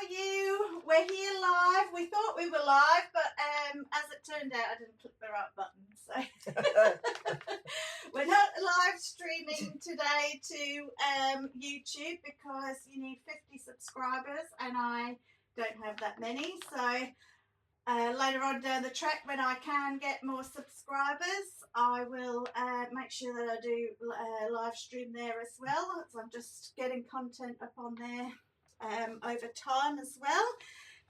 are you? We're here live. We thought we were live, but as it turned out, I didn't click the right button. So we're not live streaming today to YouTube because you need 50 subscribers, and I don't have that many. So later on down the track, when I can get more subscribers, I will make sure that I do live stream there as well. So I'm just getting content up on there over time as well.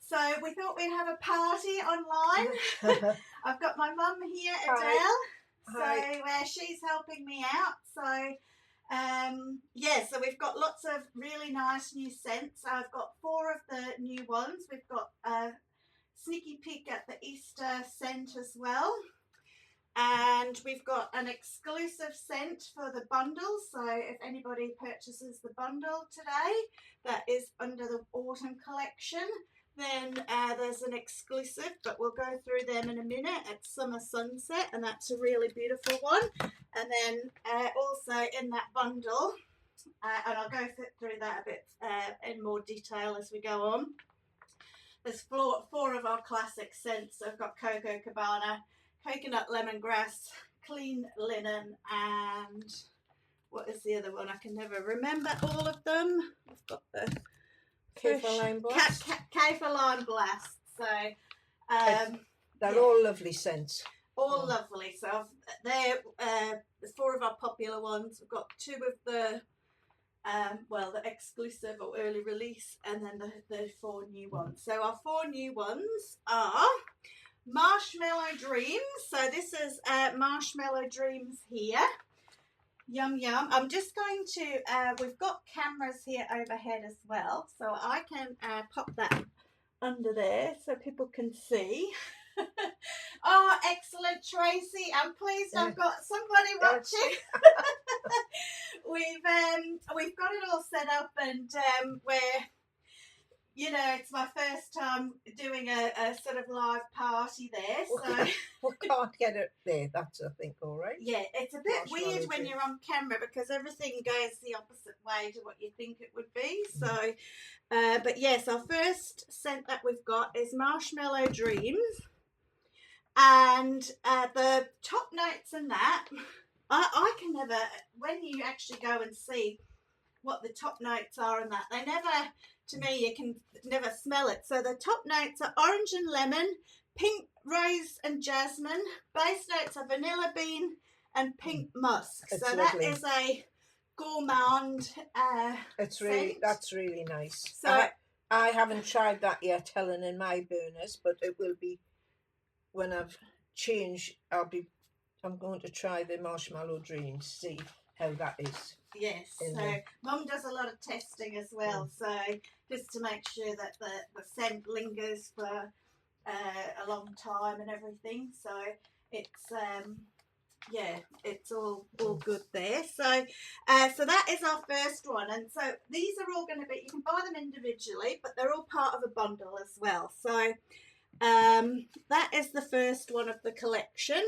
So we thought we'd have a party online. I've got my mum here, Adele. Hi. So she's helping me out. So yeah, so we've got lots of really nice new scents. I've got 4 of the new ones. We've got sneaky peek at the Easter scent as well, and we've got an exclusive scent for the bundle. So if anybody purchases the bundle today that is under the autumn collection, then there's an exclusive, but we'll go through them in a minute. It's Summer Sunset, and that's a really beautiful one. And then also in that bundle, and I'll go through that a bit in more detail as we go on. There's 4 of our classic scents. So I've got Cocoa Cabana, Coconut Lemongrass, Clean Linen, and what is the other one? I can never remember all of them. I've got the Kaffir Lime Blast. Kaffir Lime Blast. So they're all lovely scents. All lovely. So they're 4 of our popular ones. We've got 2 of the the exclusive or early release, and then the 4 new ones. So our 4 new ones are Marshmallow Dreams. So this is Marshmallow Dreams here. Yum yum. I'm just going to we've got cameras here overhead as well, so I can pop that under there so people can see. Oh, excellent, Tracy. I'm pleased I've got somebody watching. We've got it all set up, and it's my first time doing a sort of live party there. So we can't get it there. That's, I think, all right. Yeah, it's a bit weird when you're on camera because everything goes the opposite way to what you think it would be. So, but yes, our first scent that we've got is Marshmallow Dreams. And the top notes in that, I can never, when you actually go and see what the top notes are in that, they never, to me, you can never smell it. So the top notes are orange and lemon, pink rose and jasmine, base notes are vanilla bean and pink musk. It's so lovely. That is a gourmand scent. That's really nice. So I haven't tried that yet, Helen, in my burners, but it will be. When I've changed, I'm going to try the Marshmallow Dreams, see how that is. Yes, so Mum does a lot of testing as well, so just to make sure that the scent lingers for a long time and everything. So it's it's all good there. So that is our first one, and so these are all going to be, you can buy them individually, but they're all part of a bundle as well. So that is the first one of the collection.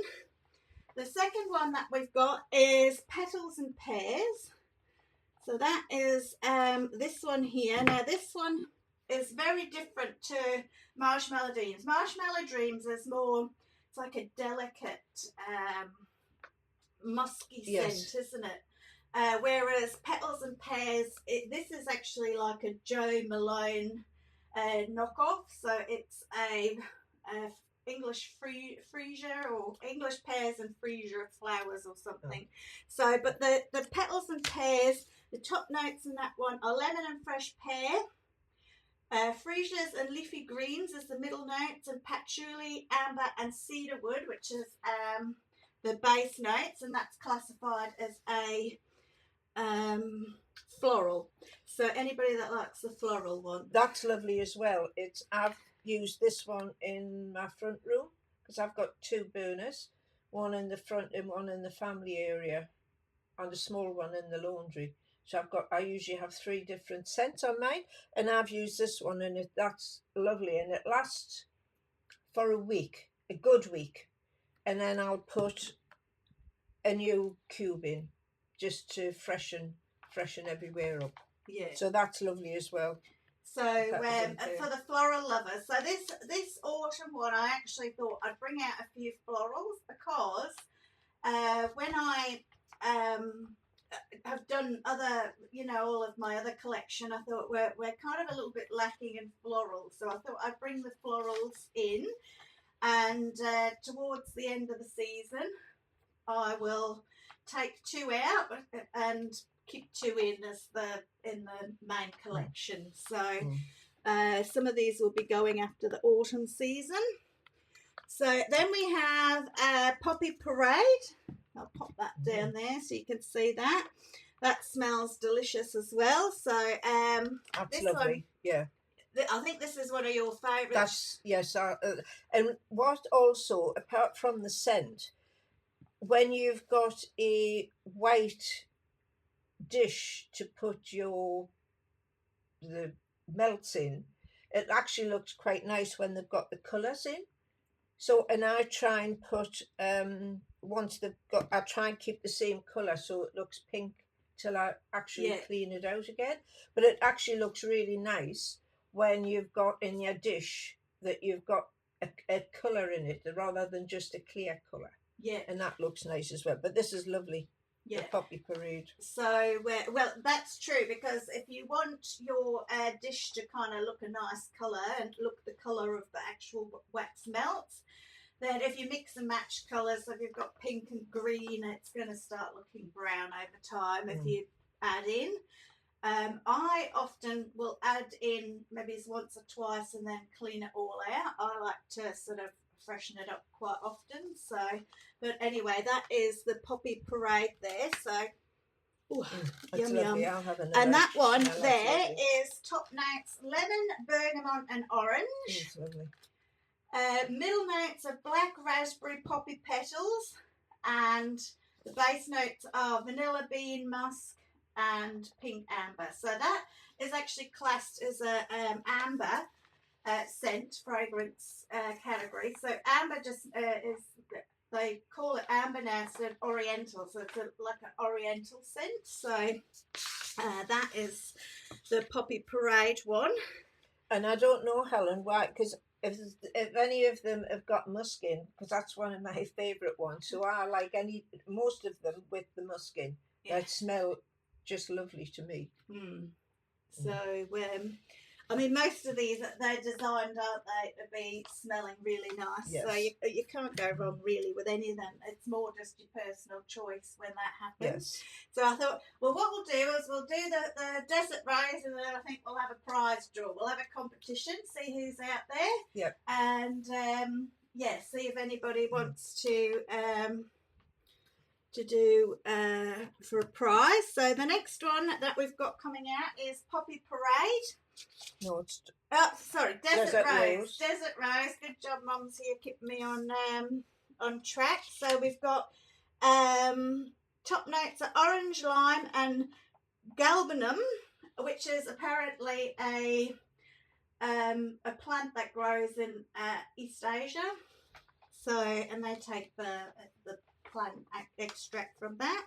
The second one that we've got is Petals and Pears. So that is this one here. Now this one is very different to Marshmallow Dreams. Marshmallow Dreams is more, it's like a delicate musky scent, isn't it? Whereas Petals and Pears, this is actually like a Joe Malone knockoff. So it's a English freesia or English pears and freesia flowers or something. So, but the Petals and Pears, the top notes in that one are lemon and fresh pear, freesias and leafy greens is the middle notes, and patchouli, amber and cedarwood, which is the base notes, and that's classified as a floral. So anybody that likes the floral one, that's lovely as well. I've used this one in my front room because I've got 2 burners, one in the front and one in the family area, and a small one in the laundry. So I usually have 3 different scents on mine, and I've used this one, and that's lovely, and it lasts for a week, a good week, and then I'll put a new cube in just to freshen everywhere up. Yeah. So that's lovely as well. So for the floral lovers, so this autumn one, I actually thought I'd bring out a few florals because when I have done other, all of my other collection, I thought we're kind of a little bit lacking in florals, so I thought I'd bring the florals in, and towards the end of the season, I will take 2 out and keep 2 in as in the main collection. So some of these will be going after the autumn season. So then we have Poppy Parade. I'll pop that down there so you can see that. That smells delicious as well. So that's lovely. Yeah. I think this is one of your favourites. Yes. And what also, apart from the scent, when you've got a white dish to put the melts in, it actually looks quite nice when they've got the colours in. So, and I try and put once they've got, I try and keep the same colour so it looks pink till I actually clean it out again. But it actually looks really nice when you've got in your dish that you've got a colour in it rather than just a clear colour. Yeah. And that looks nice as well. But this is lovely. Yeah. The Poppy Parade. So, well, that's true, because if you want your dish to kind of look a nice colour and look the colour of the actual wax melts, then if you mix and match colours, so if you've got pink and green, it's going to start looking brown over time if you add in. I often will add in maybe once or twice and then clean it all out. I like to sort of freshen it up quite often. So, but anyway, that is the Poppy Parade there. So, yum lovely. yum. I'll have another. And that one there is top notes lemon, bergamot, and orange. It's lovely. Middle notes of black raspberry poppy petals, and the base notes are vanilla bean musk and pink amber. So that is actually classed as a amber scent fragrance category. So amber just is, they call it amber now, so oriental, so it's like an oriental scent. So that is the Poppy Parade one. And I don't know, Helen, why, because if any of them have got musk in, because that's one of my favourite ones, so I like most of them with the musk in. They smell just lovely to me. So I mean, most of these, they're designed, aren't they, to be smelling really nice. Yes. So you can't go wrong really with any of them. It's more just your personal choice when that happens. Yes. So I thought, well, what we'll do is we'll do the desert rose, and then I think we'll have a prize draw. We'll have a competition, see who's out there. Yep. And see if anybody wants to do for a prize. So the next one that we've got coming out is Poppy Parade. No, it's Desert Rose. Desert Rose. Good job, Mum's here keeping me on track. So we've got top notes are orange, lime, and galbanum, which is apparently a plant that grows in East Asia. So, and they take the plant extract from that.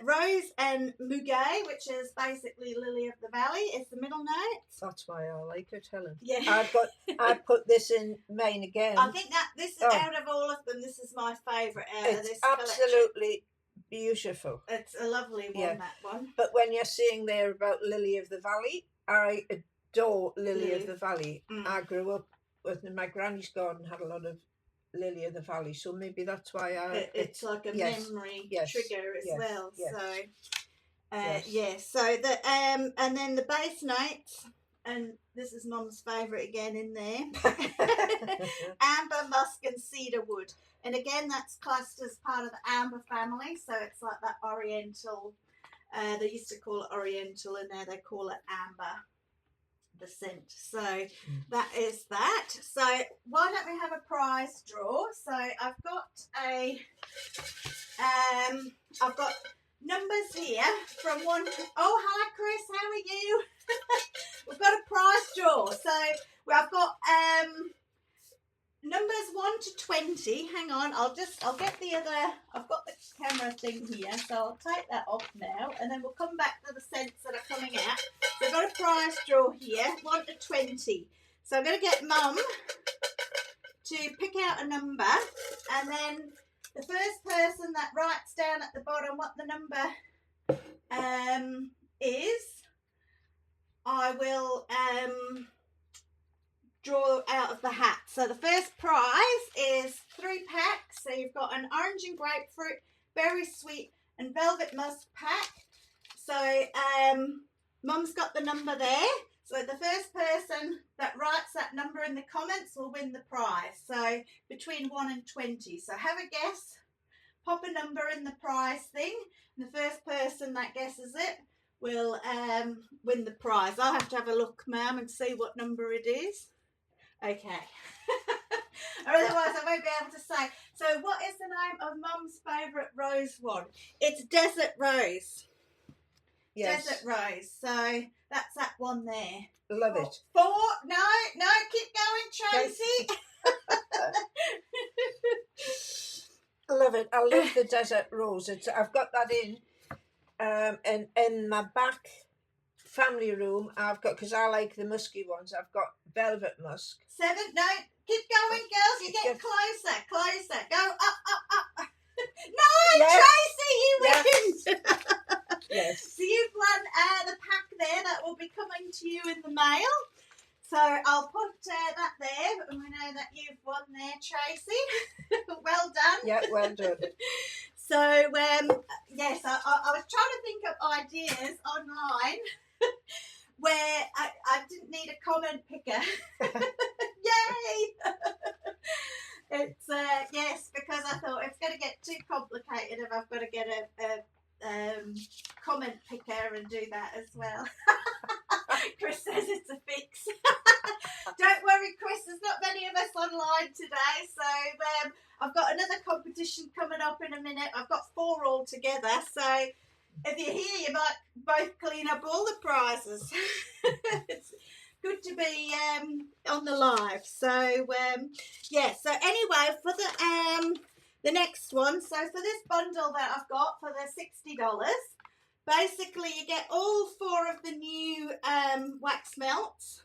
Rose and muguet, which is basically lily of the valley, is the middle note. That's why I like it, Helen. Yeah. I put this in mine again. I think that this is out of all of them, this is my favourite out of this collection. It's absolutely beautiful. It's a lovely one, that one. But when you're saying there about lily of the valley, I adore lily of the valley. I grew up with my granny's garden, had a lot of lily of the valley, so maybe that's why it's like a memory trigger as well. Yes. So so the and then the base notes, and this is Mum's favourite again in there. Amber, musk, and cedar wood, and again that's classed as part of the amber family, so it's like that oriental, they used to call it oriental, and now they call it amber, the scent. So that is that. So why don't we have a prize draw? So I've got numbers here from 1 to, hi Chris, how are you? We've got a prize draw. So I've got numbers 1 to 20. Hang on, I'll get the other, I've got the camera thing here, so I'll take that off now, and then we'll come back to the scents that are coming out. So I've got a prize draw here, 1 to 20. So I'm going to get Mum to pick out a number, and then the first person that writes down at the bottom what the number is, I will draw out of the hat. So the first prize is 3 packs. So you've got an orange and grapefruit, berry sweet and velvet musk pack. So Mum's got the number there. So the first person that writes that number in the comments will win the prize. So between 1 and 20. So have a guess, pop a number in the prize thing, and the first person that guesses it will win the prize. I'll have to have a look, Mum, and see what number it is. Okay. Or otherwise I won't be able to say. So what is the name of Mum's favourite rose one? It's Desert Rose. Yes. Desert Rose. So that's that one there. Love it. 4. No, keep going, Tracy. Love it. I love the desert rose. I've got that in my back family room. I've got, because I like the musky ones, I've got velvet musk. 7. No, keep going, girls. You're getting closer. Go up. No, Yes. Tracy, you win. Yes. So you've won the pack there that will be coming to you in the mail. So I'll put that there, and we know that you've won there, Tracy. Well done. Yeah, well done. So, yes, I was trying to think of ideas online where I didn't need a comment picker. Yay! It's, yes, because I thought it's going to get too complicated if I've got to get a comment picker and do that as well. Chris says it's a fix. Don't worry, Chris, there's not many of us online today, so I've got another competition coming up in a minute. I've got 4 all together, so if you're here you might both clean up all the prizes. It's good to be on the live. So yeah, so anyway, for the next one, so for this bundle that I've got for the $60, basically you get all 4 of the new wax melts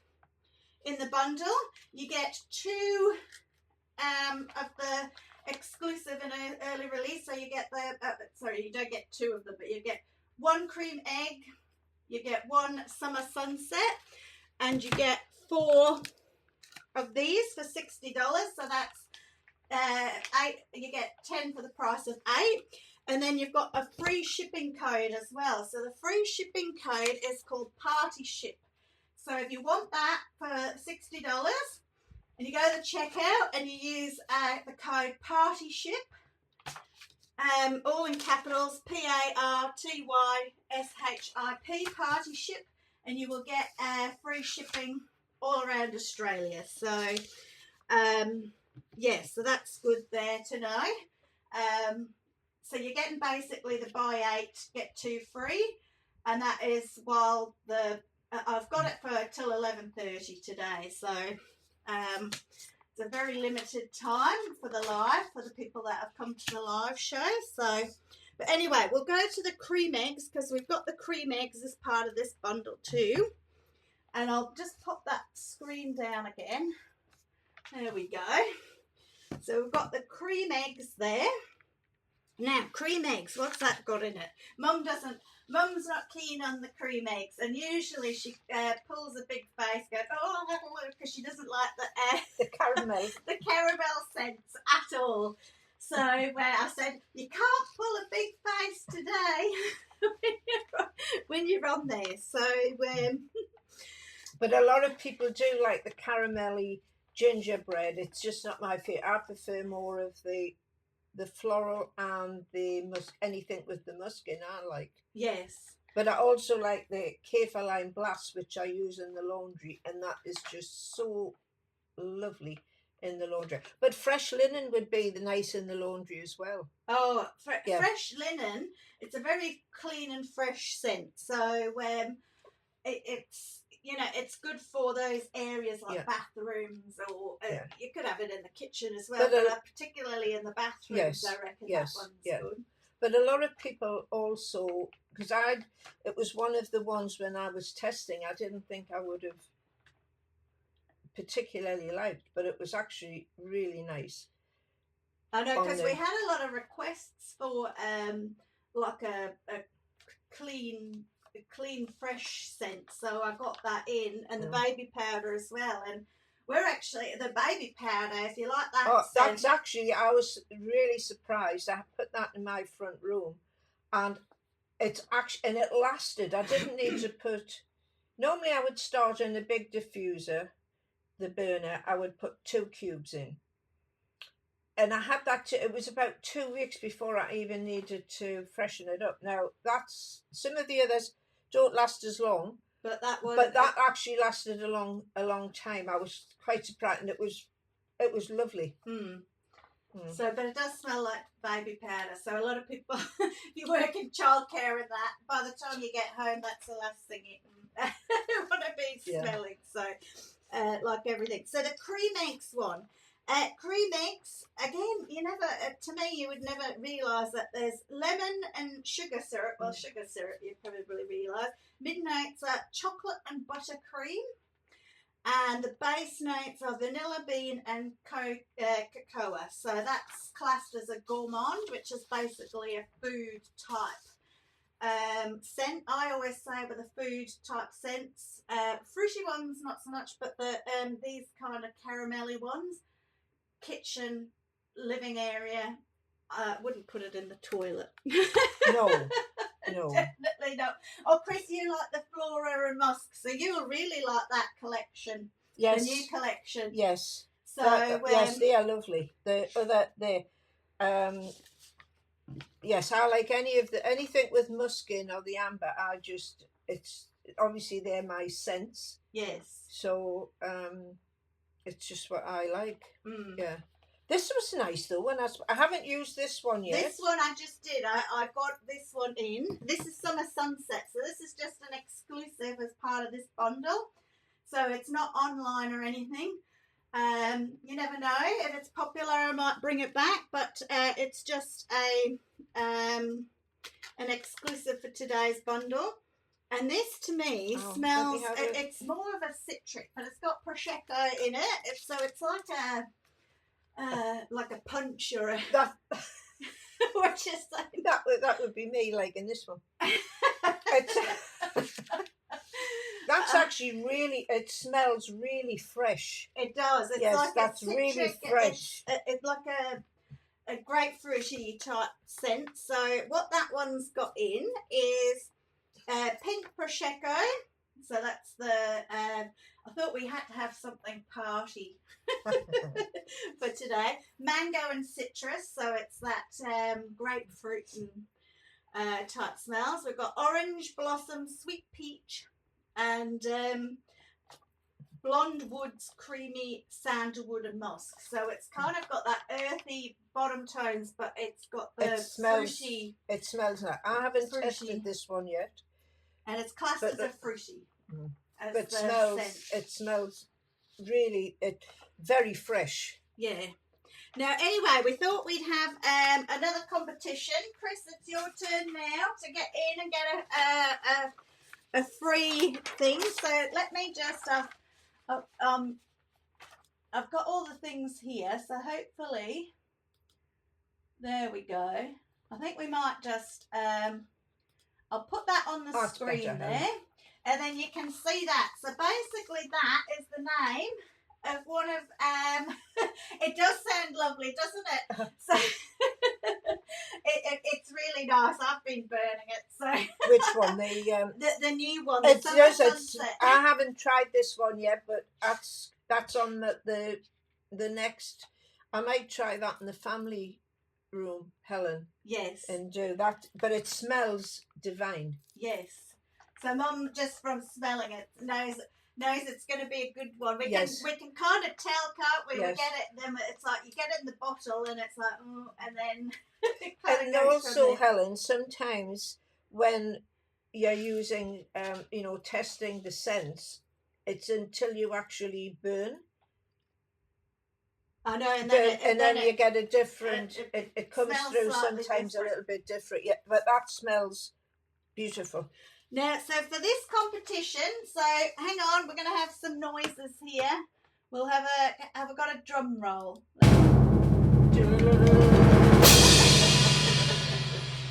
in the bundle. You get 2 of the exclusive and early release, so you get the sorry, you don't get 2 of them, but you get 1 cream egg, you get 1 summer sunset, and you get 4 of these for $60. So that's 8. You get 10 for the price of 8. And then you've got a free shipping code as well. So the free shipping code is called Party Ship. So if you want that for $60, and you go to checkout and you use the code Party Ship, all in capitals, PARTYSHIP, Party Ship, and you will get free shipping all around Australia. So yeah, so that's good there to know. So you're getting basically the buy 8 get 2 free, and that is while I've got it for till 11:30 today. So it's a very limited time for the live, for the people that have come to the live show. So, but anyway, we'll go to the cream eggs, because we've got the cream eggs as part of this bundle too. And I'll just pop that screen down again. There we go. So we've got the cream eggs there. Now, cream eggs, what's that got in it? Mum's not keen on the cream eggs, and usually she pulls a big face, goes, oh, because she doesn't like the caramel. the caramel scents at all. So I said, you can't pull a big face today when you're on there. So, but a lot of people do like the caramelly gingerbread. It's just not my favourite. I prefer more of the floral and the musk, anything with the musk in I like. Yes. But I also like the kaffir lime blast, which I use in the laundry, and that is just so lovely in the laundry. But fresh linen would be nice in the laundry as well. Oh, fresh linen, it's a very clean and fresh scent. So it's, you know, it's good for those areas like bathrooms, or you could have it in the kitchen as well, but particularly in the bathrooms, I reckon that one's good. But a lot of people also because it was one of the ones when I was testing, I didn't think I would have particularly liked, but it was actually really nice. I know, because we had a lot of requests for like a clean fresh scent, so I got that in, and the baby powder as well. And we're actually the baby powder, if you like that. Oh, scent. that's actually, I was really surprised. I put that in my front room, and it's actually, and it lasted. I didn't need to put. Normally, I would start in a big diffuser, the burner. I would put 2 cubes in, and I had that. It was about 2 weeks before I even needed to freshen it up. Now that's some of the others don't last as long, but that actually lasted a long time. I was quite surprised, and it was lovely. So, but it does smell like baby powder. So a lot of people, if you work in childcare and that, by the time you get home, that's the last thing you want to be smelling. So, like everything. So the Creamex one. Creamex, again, you never, to me, you would never realise that there's lemon and sugar syrup. Well, sugar syrup, you'd probably realise. Midnights are chocolate and buttercream. And the base notes are vanilla bean and cocoa. So that's classed as a gourmand, which is basically a food type scent. I always say with the food type scents, fruity ones not so much, but the these kind of caramelly ones, kitchen, living area, wouldn't put it in the toilet. No. Definitely not. Oh, Chris, you like the flora and musk, so you'll really like that collection. Yes. The new collection. Yes. So yes, they are lovely. Yes, I like anything with musk in or the amber. It's obviously they're my scents. Yes. So it's just what I like. Yeah. This was nice though. I haven't used this one yet. This one I just did. I got this one in. This is Summer Sunset. So this is just an exclusive as part of this bundle. So it's not online or anything. You never know. If it's popular, I might bring it back. But it's just an exclusive for today's bundle. And this to me smells, it's more of a citric, but it's got prosecco in it. So it's like a punch or a what you say? That would be me, like in this one. That's actually really. It smells really fresh. It does. It's like that's really fresh. It's like a grapefruity type scent. So what that one's got in is pink prosecco. So that's the. I thought we had to have something party for today. Mango and citrus, so it's that grapefruit and type smells. We've got orange blossom, sweet peach, and blonde woods, creamy sandalwood and musk. So it's kind of got that earthy bottom tones, but it's got the fruity. It smells like. I haven't tested this one yet, and it's classed as a fruity. But it smells really very fresh. Yeah. Now, anyway, we thought we'd have another competition. Chris, it's your turn now to get in and get a free thing. So let me just I've got all the things here. So hopefully, there we go. I think we might just I'll put that on the screen there. And then you can see that. So basically that is the name of one of, it does sound lovely, doesn't it? So it's really nice. I've been burning it. So which one? The new one. I haven't tried this one yet, but that's on the next. I might try that in the family room, Helen. Yes. And do that. But it smells divine. Yes. So Mum, just from smelling it, knows it's going to be a good one. We can kind of tell, can't we? Yes. We get it. Then it's like you get it in the bottle, and it's like, and then. And also, Helen, sometimes when you're using, testing the scents, it's until you actually burn. I know, and then you get a different. It comes through sometimes a little bit different. Yeah, but that smells Beautiful. Now, so for this competition, so hang on, we're going to have some noises here. We'll have got a drum roll.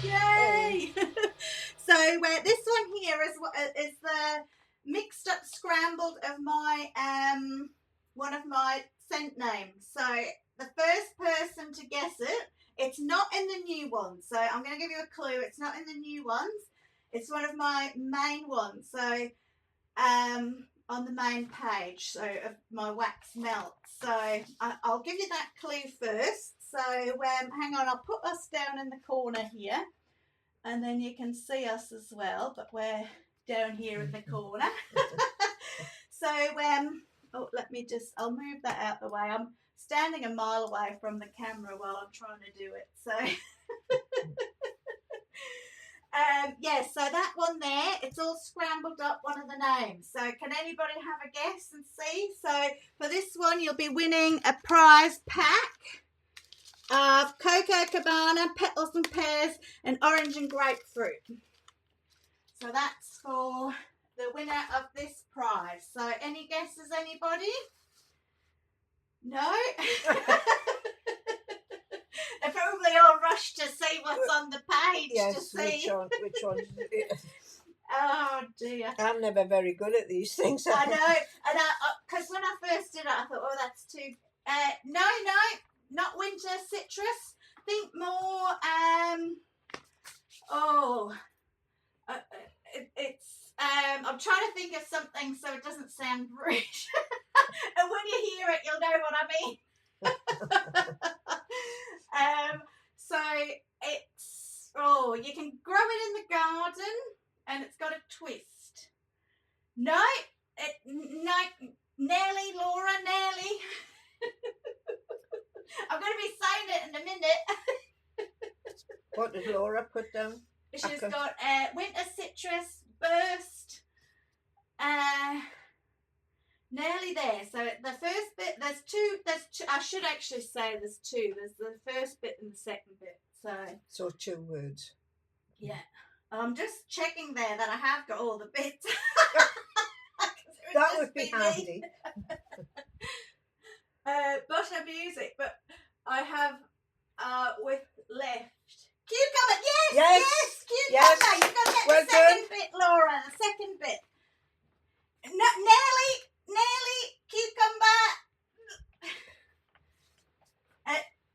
Yay! So this one here is the mixed up scrambled of my one of my scent names. So the first person to guess it, it's not in the new ones. So I'm going to give you a clue. It's not in the new ones. It's one of my main ones. So on the main page, so of my wax melt. So I'll give you that clue first. So hang on, I'll put us down in the corner here, and then you can see us as well, but we're down here in the corner. So oh, I'll move that out the way. I'm standing a mile away from the camera while I'm trying to do it. So yeah, so that one there, it's all scrambled up, one of the names. So can anybody have a guess and see? So for this one, you'll be winning a prize pack of Cocoa Cabana, Petals and Pears, and Orange and Grapefruit. So that's for the winner of this prize. So any guesses, anybody? No? They probably all rushed to see what's on the page. Yes, to see. which one? Oh dear. I'm never very good at these things. I know, and because when I first did it, I thought, oh, that's too. No, not winter citrus. Think more. It's. I'm trying to think of something so it doesn't sound rude, and when you hear it, you'll know what I mean. So it's, you can grow it in the garden, and it's got a twist. No, nearly, Laura, nearly. I'm going to be saying it in a minute. What did Laura put down? She's got winter citrus, burst, nearly there. So the first bit, there's two. I should actually say there's two. There's the first bit and the second bit. So 2 words. Yeah. I'm just checking there that I have got all the bits. That would be handy. Butter music, but I have with left. Cucumber, yes, cucumber. Yes. You've got to get Well the second done. bit, Laura. The second bit. No, nearly, cucumber.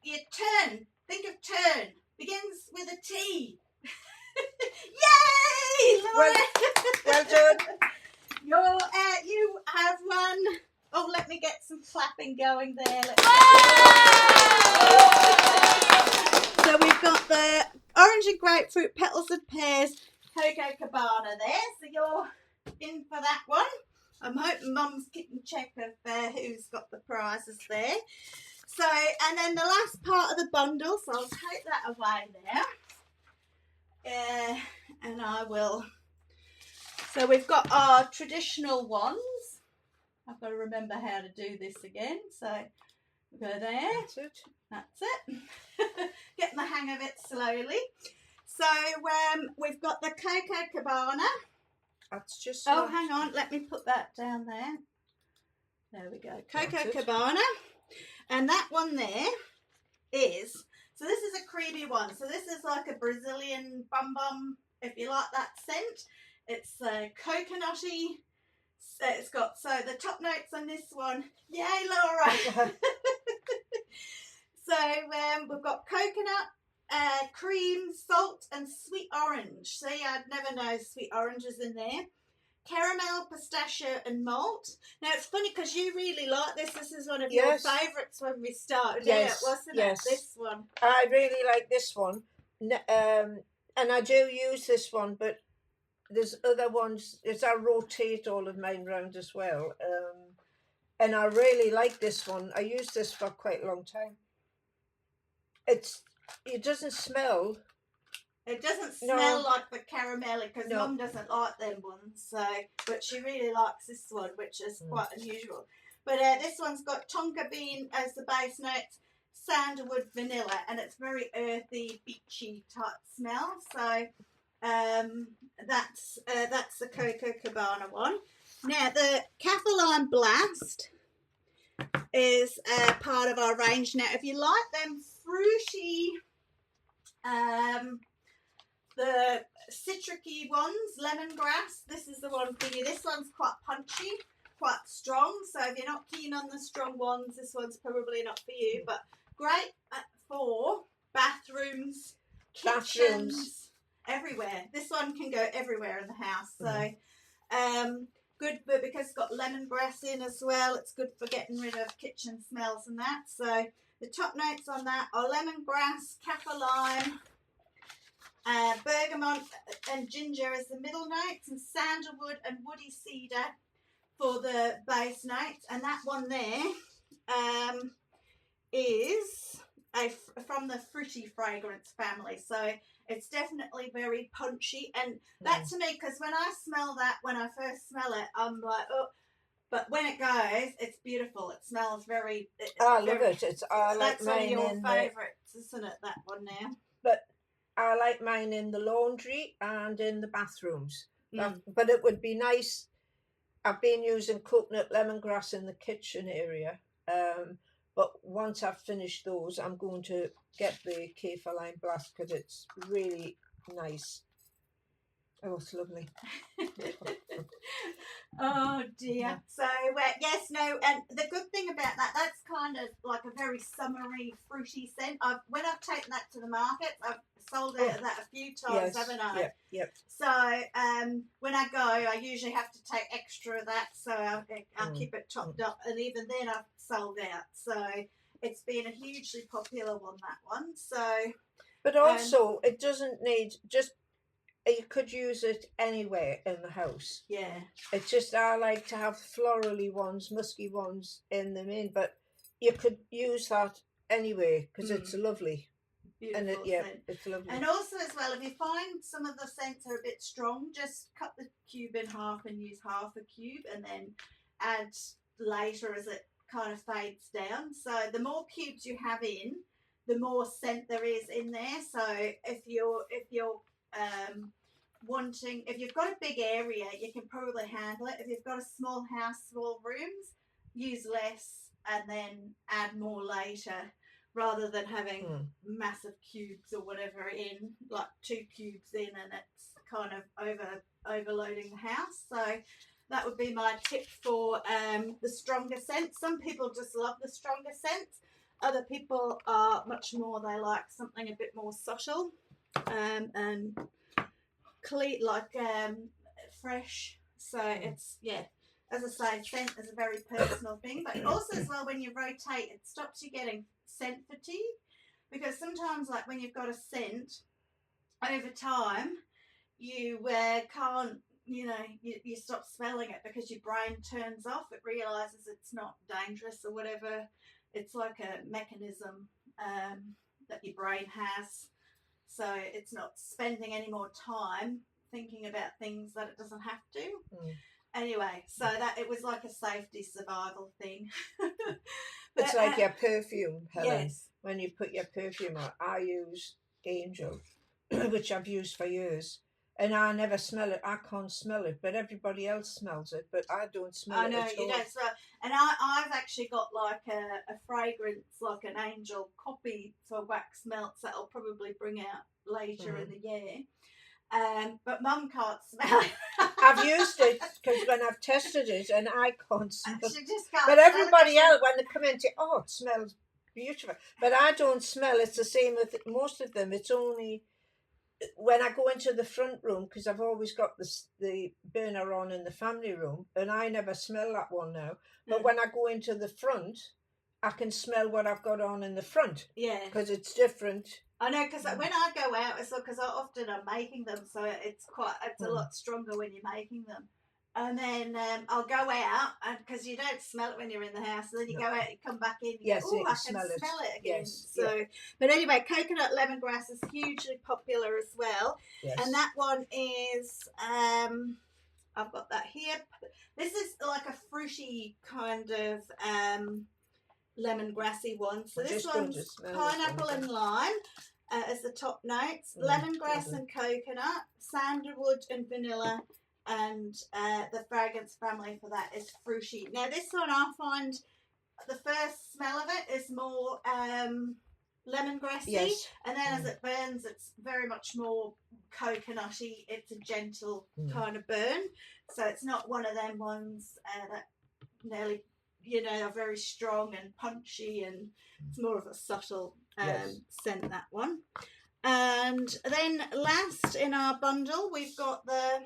Your turn. Think of turn. Begins with a T. Yay, Laura! Well done. You have won. Oh, let me get some clapping going there. So we've got the orange and grapefruit, petals and pears, Cocoa Cabana there. So you're in for that one. I'm hoping Mum's keeping check of who's got the prizes there. So, and then the last part of the bundle, so I'll take that away there. And I will. So we've got our traditional ones. I've got to remember how to do this again. So we'll go there. That's it. Get the hang of it slowly. So we've got the Cocoa Cabana. That's just. Oh, hang on. Let me put that down there. There we go. Cocoa Cabana. And that one there is, so this is a creamy one. So this is like a Brazilian bum bum, if you like that scent. It's coconutty. So it's got, so the top notes on this one, yay, Laura. So we've got coconut, cream, salt, and sweet orange. See, I'd never know sweet oranges in there. Caramel, pistachio, and malt. Now it's funny because you really like this. This is one of your favourites when we started out, wasn't it? This one. I really like this one, and I do use this one, but there's other ones. I rotate all of mine round as well, and I really like this one. I used this for quite a long time. It doesn't smell. It doesn't smell like the caramelly because Mum doesn't like them ones. So, but she really likes this one, which is quite unusual. But this one's got tonka bean as the base notes, sandalwood, vanilla, and it's very earthy, beachy type smell. So, That's the Coco Cabana one. Now the Kaffir Lime Blast is part of our range. Now, if you like them fruity, the citricy ones, lemongrass, this is the one for you. This one's quite punchy, quite strong. So if you're not keen on the strong ones, this one's probably not for you. But great for bathrooms, kitchens, everywhere. This one can go everywhere in the house. So good because it's got lemongrass in as well. It's good for getting rid of kitchen smells and that. So the top notes on that are lemongrass, kaffir lime, bergamot and ginger as the middle notes, and sandalwood and woody cedar for the base notes. And that one there is from the fruity fragrance family. So it's definitely very punchy, and that to me, because when I smell that, when I first smell it, I'm like, oh, but when it goes, it's beautiful. It smells very. I love it. It's I like that's mine one of your in favourites, isn't it? That one now. But I like mine in the laundry and in the bathrooms. But it would be nice. I've been using coconut lemongrass in the kitchen area. But once I've finished those, I'm going to get the Kaffir Lime Blast because it's really nice. Oh, it's lovely. Oh dear. Yeah. So yes, no, and the good thing about that's kind of like a very summery, fruity scent. When I've taken that to the market, I've sold out of that a few times, haven't I? Yep. So when I go, I usually have to take extra of that, so I'll keep it topped up, and even then I've sold out. So it's been a hugely popular one, that one. So, but also it doesn't need just. You could use it anywhere in the house. Yeah. It's just I like to have florally ones, musky ones in the main, but you could use that anyway because it's lovely. Beautiful and it's lovely. And also as well, if you find some of the scents are a bit strong, just cut the cube in half and use half a cube, and then add later as it kind of fades down. So the more cubes you have in, the more scent there is in there. So if you're wanting, if you've got a big area, you can probably handle it. If you've got a small house, small rooms, use less and then add more later, rather than having massive cubes or whatever in, like 2 cubes in, and it's kind of overloading the house. So that would be my tip for the stronger scents. Some people just love the stronger scents. Other people are much more, they like something a bit more subtle and clean, like fresh. So it's, as I say, scent is a very personal thing. But also as well, when you rotate, it stops you getting scent fatigue, because sometimes, like when you've got a scent, over time you can't, you stop smelling it because your brain turns off. It realizes it's not dangerous or whatever. It's like a mechanism that your brain has, so it's not spending any more time thinking about things that it doesn't have to. Anyway, so that it was like a safety survival thing. But, it's like your perfume, Helen. Yes. When you put your perfume on, I use Angel, which I've used for years, and I never smell it. I can't smell it, but everybody else smells it, but I don't smell it. I know, you don't smell it. And I've actually got like a fragrance, like an Angel copy for wax melts that I'll probably bring out later in the year. But Mum can't smell it. I've used it because when I've tested it and I can't smell it. She just can't. But everybody else, when they come in, say, "Oh, it smells beautiful." But I don't smell. It's the same with most of them. It's only when I go into the front room, because I've always got the burner on in the family room, and I never smell that one now. But when I go into the front, I can smell what I've got on in the front. Yeah. Because it's different. I know, because when I go out, it's because I often am making them, so it's a lot stronger when you're making them. And then I'll go out, because you don't smell it when you're in the house, and then you go out, you come back in, I can smell it again. Yes, so, But anyway, coconut lemongrass is hugely popular as well. Yes. And that one is, I've got that here. This is like a fruity kind of lemongrassy one. So this one's pineapple and lime. as the top notes. Mm, Lemongrass lovely. and coconut, sandalwood and vanilla, and the fragrance family for that is fruity. Now this one I find the first smell of it is more lemongrassy, Yes. and then as it burns it's very much more coconutty. It's a gentle kind of burn, so it's not one of them ones that nearly, you know, are very strong and punchy, and it's more of a subtle scent, that one. And then last in our bundle we've got the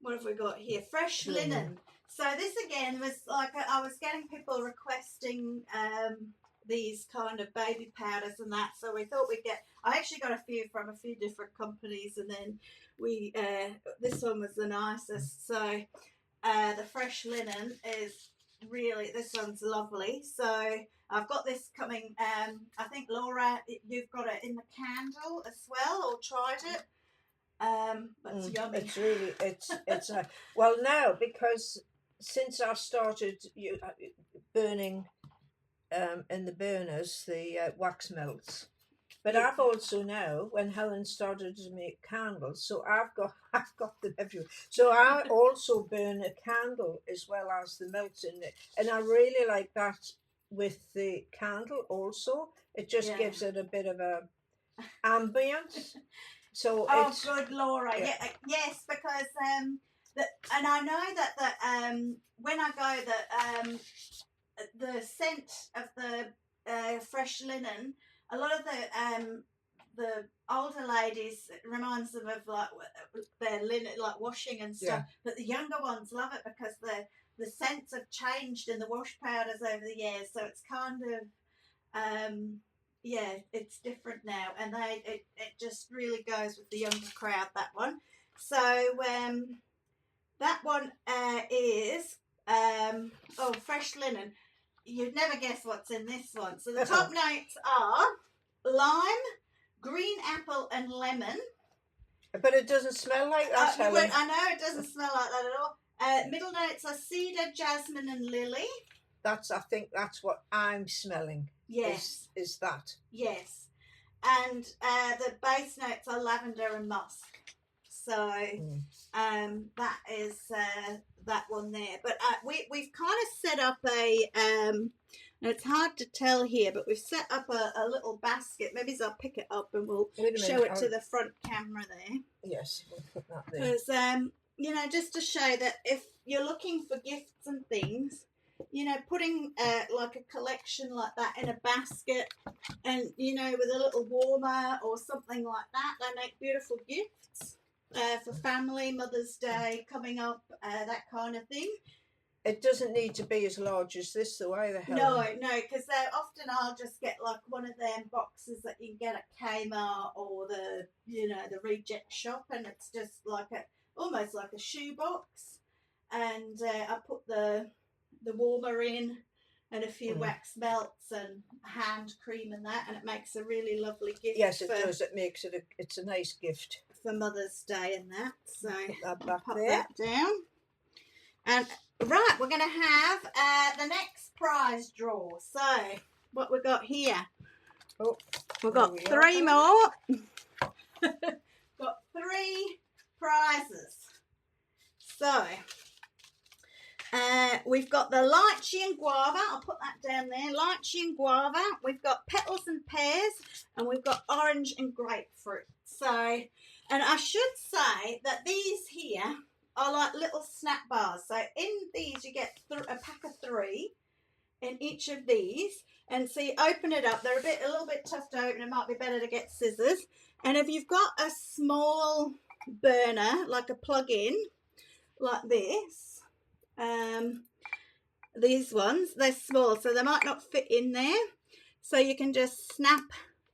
what have we got here? Fresh linen. So this again was like I was getting people requesting these kind of baby powders and that, so we thought we'd get. I actually got a few from a few different companies, and then we this one was the nicest. So the fresh linen is really, this one's lovely. So I've got this coming. I think Laura, you've got it in the candle as well, or tried it. But it's yummy. It's really it's well now, because since I've started burning in the burners, the wax melts. But I've also now, when Helen started to make candles, so I've got them everywhere. So I also burn a candle as well as the melts in it, and I really like that with the candle also. It just gives it a bit of a ambience. So it's good, Laura. Yeah. Yes, because and I know that when I go the scent of the fresh linen, a lot of the older ladies, it reminds them of like their linen, like washing and stuff. But the younger ones love it because the scents have changed in the wash powders over the years, so it's kind of it's different now, and it just really goes with the younger crowd, that one. So that one is fresh linen. You'd never guess what's in this one. So the top notes are lime, green apple and lemon. But it doesn't smell like that, Helen. I know it doesn't smell like that at all. Middle notes are cedar, jasmine and lily. I think that's what I'm smelling. Yes. Is that? Yes. And the base notes are lavender and musk. So that is that one there. But we've kind of set up and it's hard to tell here, but we've set up a little basket. Maybe I'll pick it up and we'll show it to the front camera there. Yes, we'll put that there. Because, just to show that if you're looking for gifts and things, putting like a collection like that in a basket and, with a little warmer or something like that, they make beautiful gifts for family, Mother's Day coming up, that kind of thing. It doesn't need to be as large as this, though, either, Helen. No, because often I'll just get like one of them boxes that you can get at Kmart or the reject shop, and it's just like almost like a shoe box, and I put the warmer in and a few wax melts and hand cream and that, and it makes a really lovely gift. Yes, it does. It makes it it's a nice gift for Mother's Day and that. So pop that down. And right, we're going to have the next prize draw. So what we got here? Oh, we've got three more. Got 3 prizes. So we've got the lychee and guava. I'll put that down there. Lychee and guava. We've got petals and pears, and we've got orange and grapefruit. So, and I should say that these here are like little snack bars. So in these you get a pack of 3 in each of these. And so you open it up. They're a little bit tough to open. It might be better to get scissors. And if you've got a small burner, like a plug-in, like this, these ones, they're small, so they might not fit in there. So you can just snap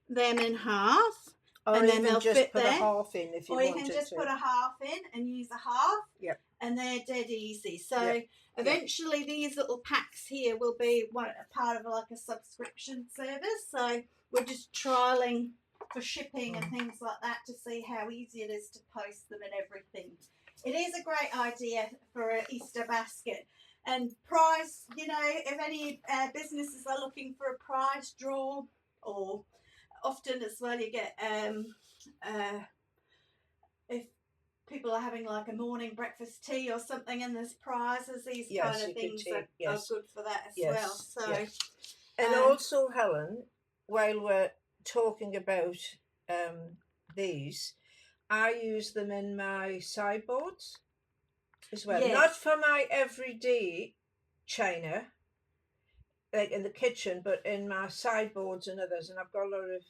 them in half. Or and then they'll just fit put there. a half in if you or you wanted can just to. put a half in and use a half. Yep. And they're dead easy. So eventually these little packs here will be part of like a subscription service. So we're just trialing for shipping and things like that to see how easy it is to post them and everything. It is a great idea for an Easter basket. And prize, if any businesses are looking for a prize draw, or often as well you get if people are having like a morning breakfast tea or something and there's prizes, these kind of things are good for that as well. So and also, Helen, while we're talking about these, I use them in my sideboards as well. Not for my everyday china, like in the kitchen, but in my sideboards and others. And I've got a lot of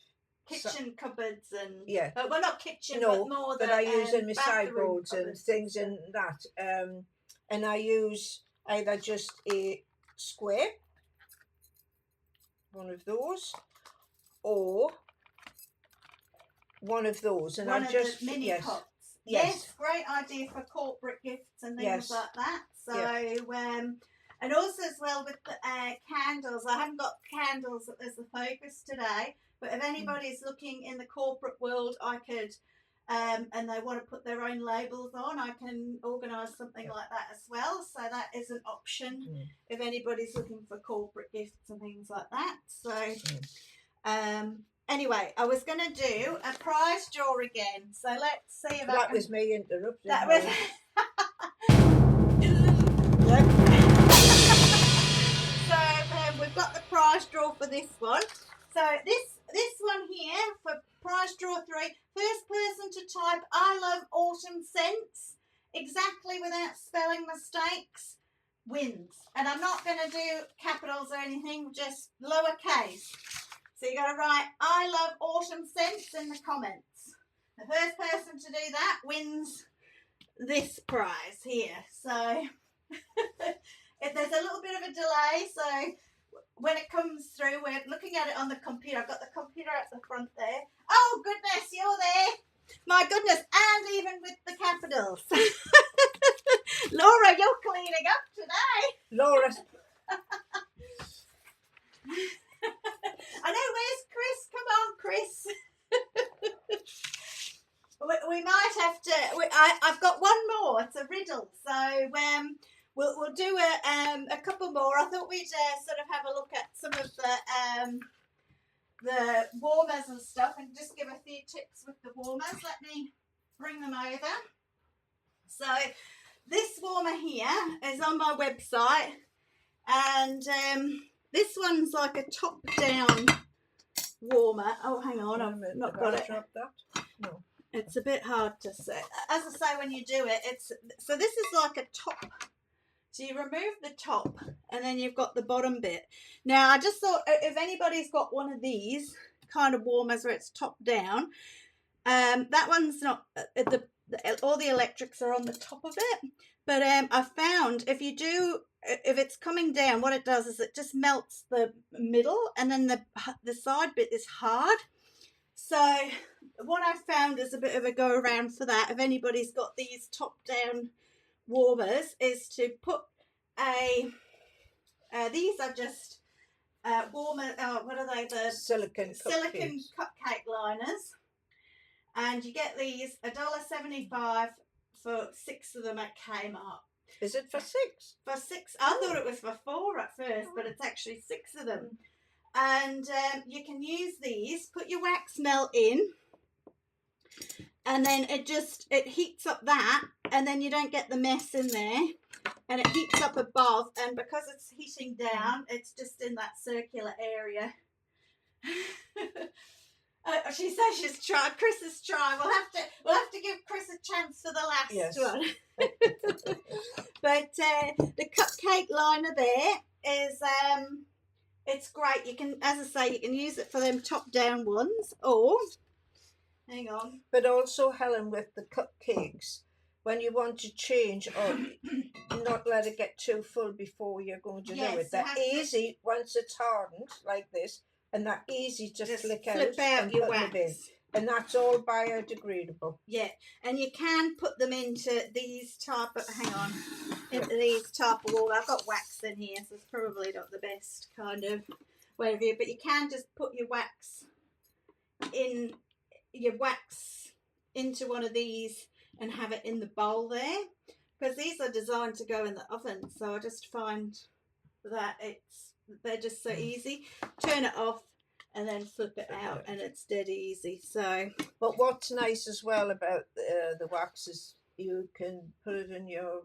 kitchen cupboards and well, not kitchen, but more that I use in my sideboards and things in that. And I use either just a square, one of those, or one of those, and one I of just the mini pots. Yes, great idea for corporate gifts and things like that. So, and also as well with the candles. I haven't got candles as the focus today, but if anybody's looking in the corporate world, I could, and they want to put their own labels on, I can organise something like that as well. So that is an option if anybody's looking for corporate gifts and things like that. So, anyway, I was going to do a prize draw again. So let's see if that was me interrupting. That was. So we've got the prize draw for this one. So this one here for prize draw 3, first person to type "I love autumn scents" exactly without spelling mistakes wins. And I'm not going to do capitals or anything, just lowercase. So you got to write "I love autumn scents" in the comments. The first person to do that wins this prize here. So there's a little bit of a delay, so when it comes through, we're looking at it on the computer. I've got the computer at the front there. Oh goodness, you're there. My goodness, and even with the capitals. Laura, you're cleaning up today. Laura. I know, where's Chris? Come on, Chris. We might have to. I've got one more. It's a riddle, so we'll do a couple more. I thought we'd sort of have a look at some of the warmers and stuff, and just give a few tips with the warmers. Let me bring them over. So this warmer here is on my website, and this one's like a top-down warmer. Oh, hang on, I've not got it. No. It's a bit hard to say. As I say, when you do it, so this is like a top. So you remove the top, and then you've got the bottom bit. Now, I just thought if anybody's got one of these kind of warmers where it's top down, that one's not. All the electrics are on the top of it. But I found if it's coming down, what it does is it just melts the middle, and then the side bit is hard. So what I found is a bit of a go around for that. If anybody's got these top down warmers, is to put these are just warmer. What are they? The silicone cupcake liners, and you get these $1.75 for 6 of them at Kmart. Is it for 6? For 6. I thought it was for 4 at first, but it's actually 6 of them. And you can use these, put your wax melt in, and then it heats up that, and then you don't get the mess in there, and it heats up above, and because it's heating down, it's just in that circular area. She says she's tried. Chris has tried. We'll have to give Chris a chance for the last one. But the cupcake liner there is it's great. You can, as I say, you can use it for them top down ones, or hang on. But also, Helen, with the cupcakes, when you want to change or not let it get too full before you're going to do it, they're easy once it's hardened like this. And they're easy to flip out and your put wax. them in. And that's all biodegradable. Yeah, and you can put them into these type of, into these type of wall. I've got wax in here, so it's probably not the best kind of way of view, but you can just put your wax into one of these and have it in the bowl there, because these are designed to go in the oven. So I just find that they're just so easy. Turn it off, and then flip it out, and it's dead easy. So, but what's nice as well about the wax is you can put it in your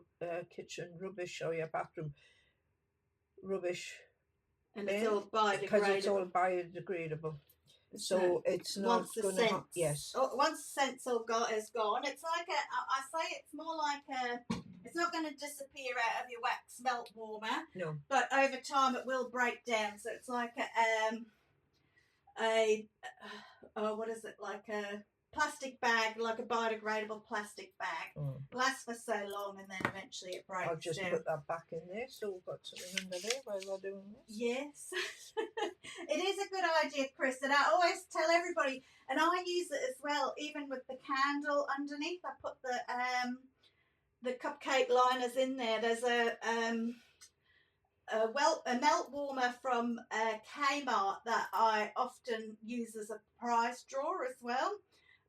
kitchen rubbish or your bathroom rubbish, and it's all biodegradable. Because it's all biodegradable. So it's not going to yes. Once the scent's all is gone, it's like I say it's more like it's not going to disappear out of your wax melt warmer. No. But over time it will break down. So it's like what is it, like a plastic bag, like a biodegradable plastic bag. Lasts for so long, and then eventually it breaks. I'll just put that back in there, so we've got something under there while we're doing this. Yes. It is a good idea, Chris, and I always tell everybody, and I use it as well, even with the candle underneath. I put the cupcake liners in there. There's a melt warmer from Kmart that I often use as a prize draw as well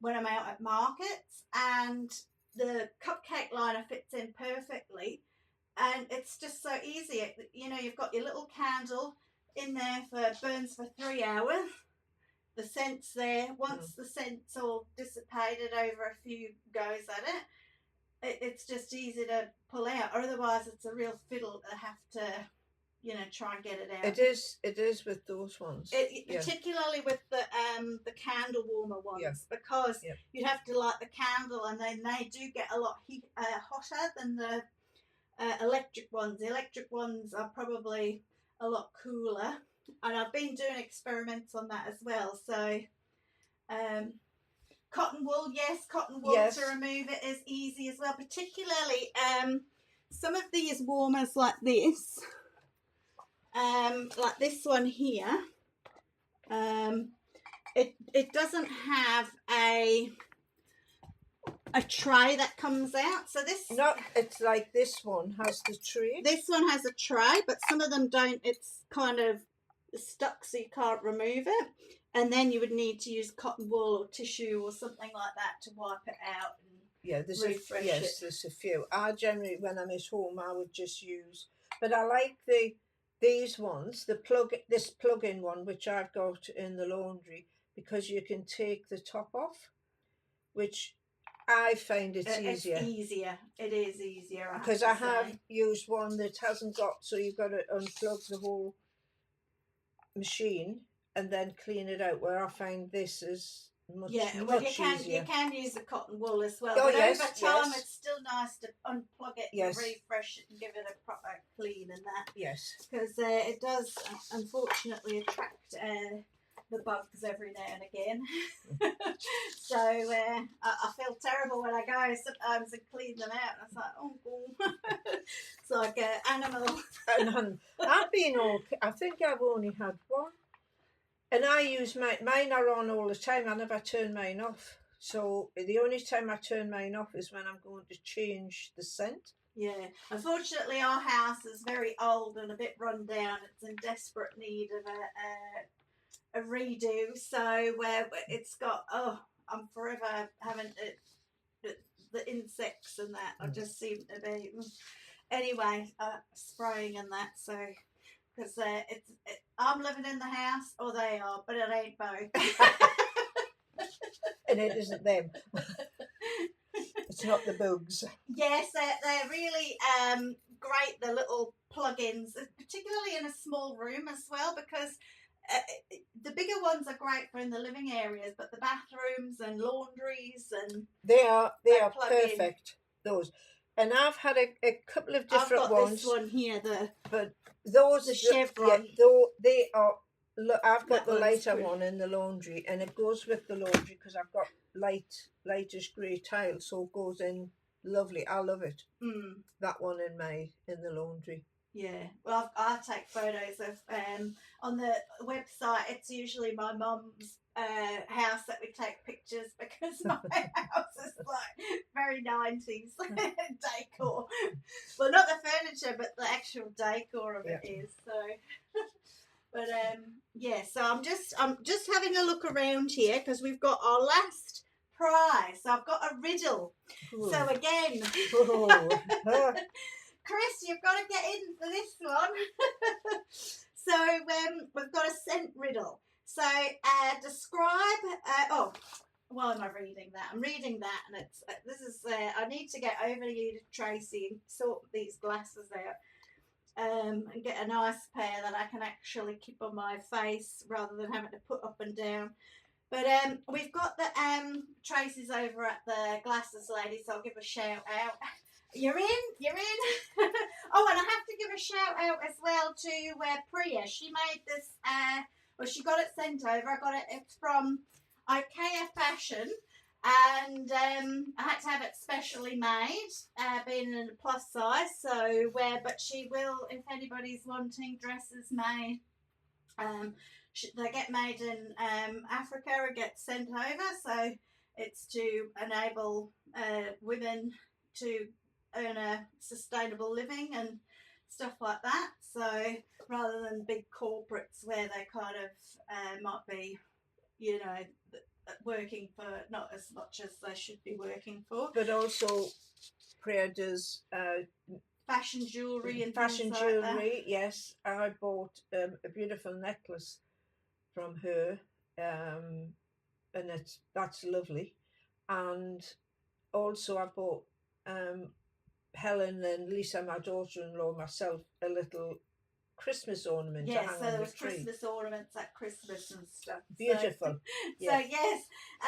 when I'm out at markets, and the cupcake liner fits in perfectly, and it's just so easy. You know, you've got your little candle in there burns for 3 hours. The scent's there. Once the scent's all dissipated over a few goes at it, it's just easy to pull out. Otherwise, it's a real fiddle to have to, you know, try and get it out. It is with those ones. Particularly with the candle warmer ones, because you'd have to light the candle, and then they do get a lot hotter than the electric ones. The electric ones are probably a lot cooler, and I've been doing experiments on that as well. So cotton wool, to remove it is easy as well, particularly some of these warmers like this. Like this one here, it doesn't have a tray that comes out. So this it's like this one has the tray. This one has a tray, but some of them don't. It's kind of stuck, so you can't remove it. And then you would need to use cotton wool or tissue or something like that to wipe it out. And there's a few. I generally, when I'm at home, I would just use. But I like these ones, this plug-in one, which I've got in the laundry, because you can take the top off, which I find it's easier. It's easier. It is easier. Because I have used one that hasn't got, so you've got to unplug the whole machine and then clean it out, where I find this is much easier. You can use the cotton wool as well. But over time, it's still nice to unplug it and refresh it and give it a proper clean and that. Yes. Because it does, unfortunately, attract the bugs every now and again. So I feel terrible when I go sometimes and clean them out. And it's like, oh, it's like an animal. And I think I've only had one. And I use mine are on all the time. I never turn mine off. So the only time I turn mine off is when I'm going to change the scent. Yeah. Unfortunately, our house is very old and a bit run down. It's in desperate need of a redo. So it's got, I'm forever having the insects and that. I just seem to be, anyway, spraying and that. So. Because I'm living in the house, or they are, but it ain't both. And it isn't them. It's not the bugs. Yes, they're really great, the little plug-ins, particularly in a small room as well, because the bigger ones are great for in the living areas, but the bathrooms and laundries and they are perfect. Those. And I've had a couple of different ones. I've got this one here, but those the chevron. Yeah, they are. I've got the lighter one in the laundry, and it goes with the laundry because I've got lightish grey tile, so it goes in lovely. I love it. That one in the laundry. Yeah, well, I take photos of on the website. It's usually my mum's house that we take pictures, because my house is like very 90s decor. Well, not the furniture, but the actual decor of it is. So, but so I'm just having a look around here, because we've got our last prize. So I've got a riddle. Ooh. So again. Chris, you've got to get in for this one. So we've got a scent riddle. So describe. Why am I reading that? I'm reading that, and it's this is. I need to get over to you, Tracy, and sort these glasses out. And get a nice pair that I can actually keep on my face rather than having to put up and down. But we've got the Tracy's over at the glasses lady, so I'll give a shout out. You're in. Oh, and I have to give a shout out as well to Priya. She made this. Well, she got it sent over. I got it. It's from IKEA Fashion, and I had to have it specially made, being in a plus size. So but she will, if anybody's wanting dresses made, they get made in Africa and get sent over. So it's to enable women to earn a sustainable living and stuff like that. So rather than big corporates where they kind of might be, working for not as much as they should be working for. But also Priya does fashion jewellery and fashion things jewellery, like that. yes. I bought a beautiful necklace from her, and that's lovely. And also I bought Helen and Lisa, my daughter-in-law, myself, a little Christmas ornament to hang so on there the was tree. Christmas ornaments at Christmas and stuff. Beautiful. So yes. yes,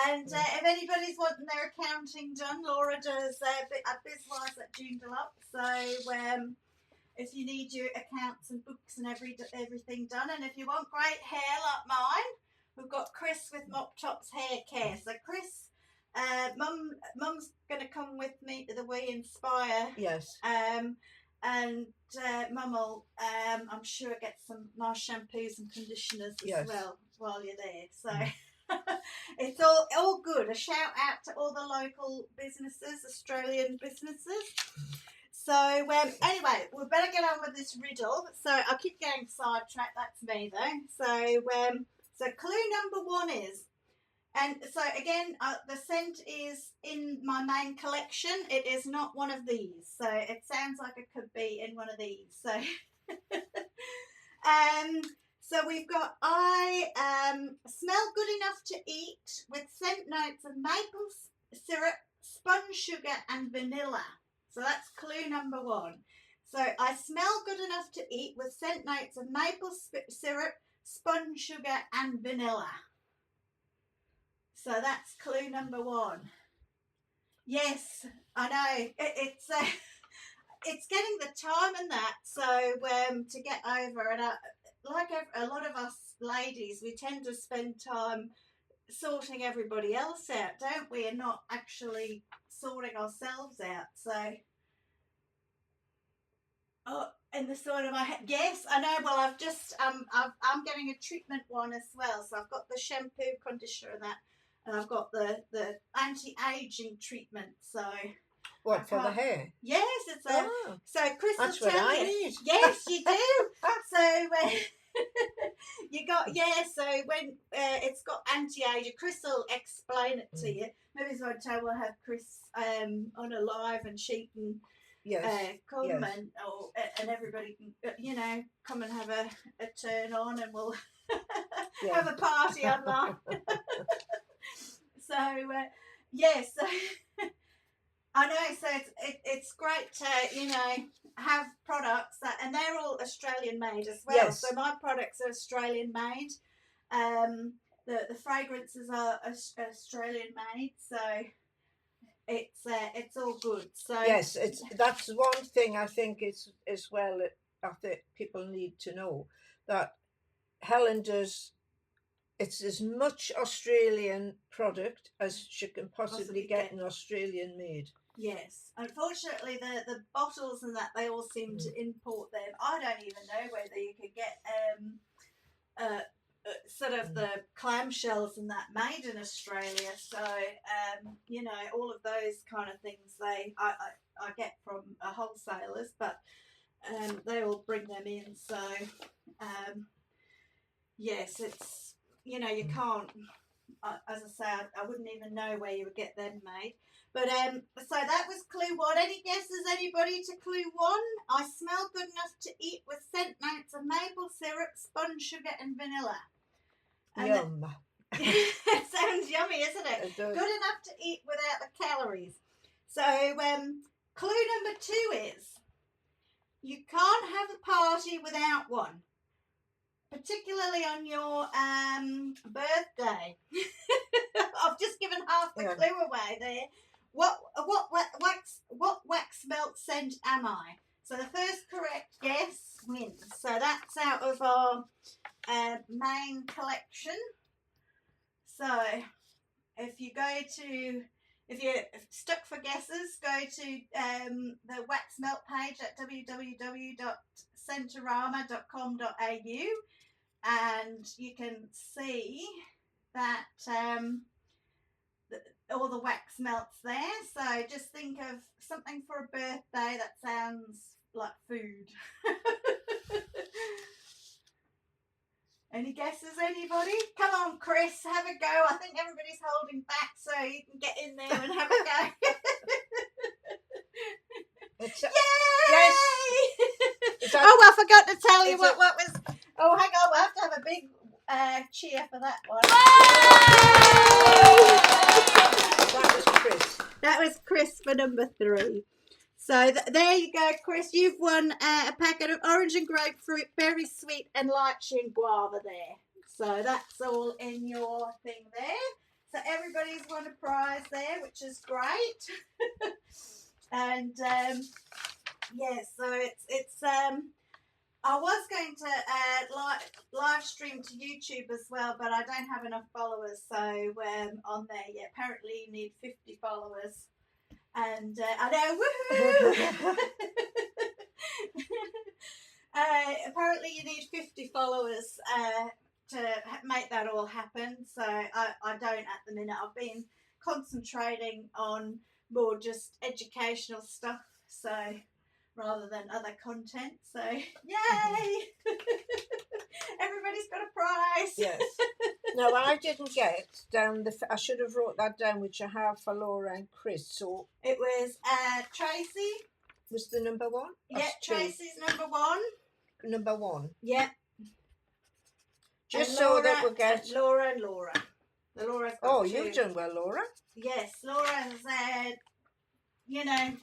and if anybody's wanting their accounting done, Laura does a BizWise at Joondalup. So if you need your accounts and books and everything done, and if you want great hair like mine, we've got Chris with Mop Top's Hair Care. So Chris, Mum's going to come with me to the We Inspire. Yes. And Mum will, I'm sure, get some nice shampoos and conditioners as well while you're there. So it's all good. A shout out to all the local businesses, Australian businesses. So anyway, we better get on with this riddle. So I'll keep getting sidetracked. That's me though. So clue number 1 is. And so again, the scent is in my main collection. It is not one of these. So it sounds like it could be in one of these. So, so we've got, I smell good enough to eat with scent notes of maple syrup, spun sugar and vanilla. So that's clue number 1. So I smell good enough to eat with scent notes of maple syrup, spun sugar and vanilla. So that's clue number 1. Yes, I know. It's getting the time and that. So to get over, and like a lot of us ladies, we tend to spend time sorting everybody else out, don't we? And not actually sorting ourselves out. So, in the side of my head, yes, I know. Well, I've just I'm getting a treatment one as well. So I've got the shampoo, conditioner, and that. And I've got the anti-aging treatment. So what, for the hair? Yes, it's a so Chris that's will what tell I you. need. Yes, you do. So you got so when it's got anti-aging, Chris will explain it to you. Maybe one time we'll have Chris on a live and she can come and everybody can come and have a turn on and we'll have a party online. So yes, I know. So it's great to have products that, and they're all Australian made as well. Yes. So my products are Australian made. The fragrances are Australian made. So it's all good. So yes, that's one thing I think is as well. I think people need to know that Helen does. It's as much Australian product as she can possibly get an Australian made. Yes. Unfortunately, the bottles and that, they all seem to import them. I don't even know whether you could get sort of the clamshells and that made in Australia. So, all of those kind of things I get from wholesalers, but they all bring them in. So, yes, it's... you can't, as I say, I wouldn't even know where you would get them made. But so that was clue 1. Any guesses, anybody, to clue 1? I smell good enough to eat with scent notes of maple syrup, spun sugar and vanilla. And Yum. It sounds yummy, isn't it? It does. Good enough to eat without the calories. So clue number 2 is you can't have a party without one, particularly on your birthday. I've just given half the clue away there. What wax melt scent am I? So the first correct guess wins. So that's out of our main collection. So if you're stuck for guesses, go to the wax melt page at www.scentorama.com.au and you can see that all the wax melts there. So just think of something for a birthday that sounds like food. Any guesses, anybody? Come on, Chris, have a go. I think everybody's holding back, so you can get in there and have a go. Yay! Yes! Oh, I forgot to tell you what was... Oh, hang on, we'll have to have a big cheer for that one. That was Chris. That was Chris for number 3. So there you go, Chris. You've won a packet of orange and grapefruit, very sweet and lychee and guava there. So that's all in your thing there. So everybody's won a prize there, which is great. And yeah, so it's I was going to live stream to YouTube as well, but I don't have enough followers. So on there, yeah, apparently you need 50 followers. And I know, woohoo! Apparently you need 50 followers to make that all happen. So I don't at the minute. I've been concentrating on more just educational stuff, so rather than other content. So yay! Everybody's got a prize. Yes. No, I didn't get down I should have wrote that down, which I have for Laura and Chris. So it was Tracy. Was the number 1? Yeah, Tracy's number 1. Number 1. Yeah. Just and so Laura, that we get Laura and Laura. The Laura's got 2. You've done well, Laura. Yes, Laura said, you know,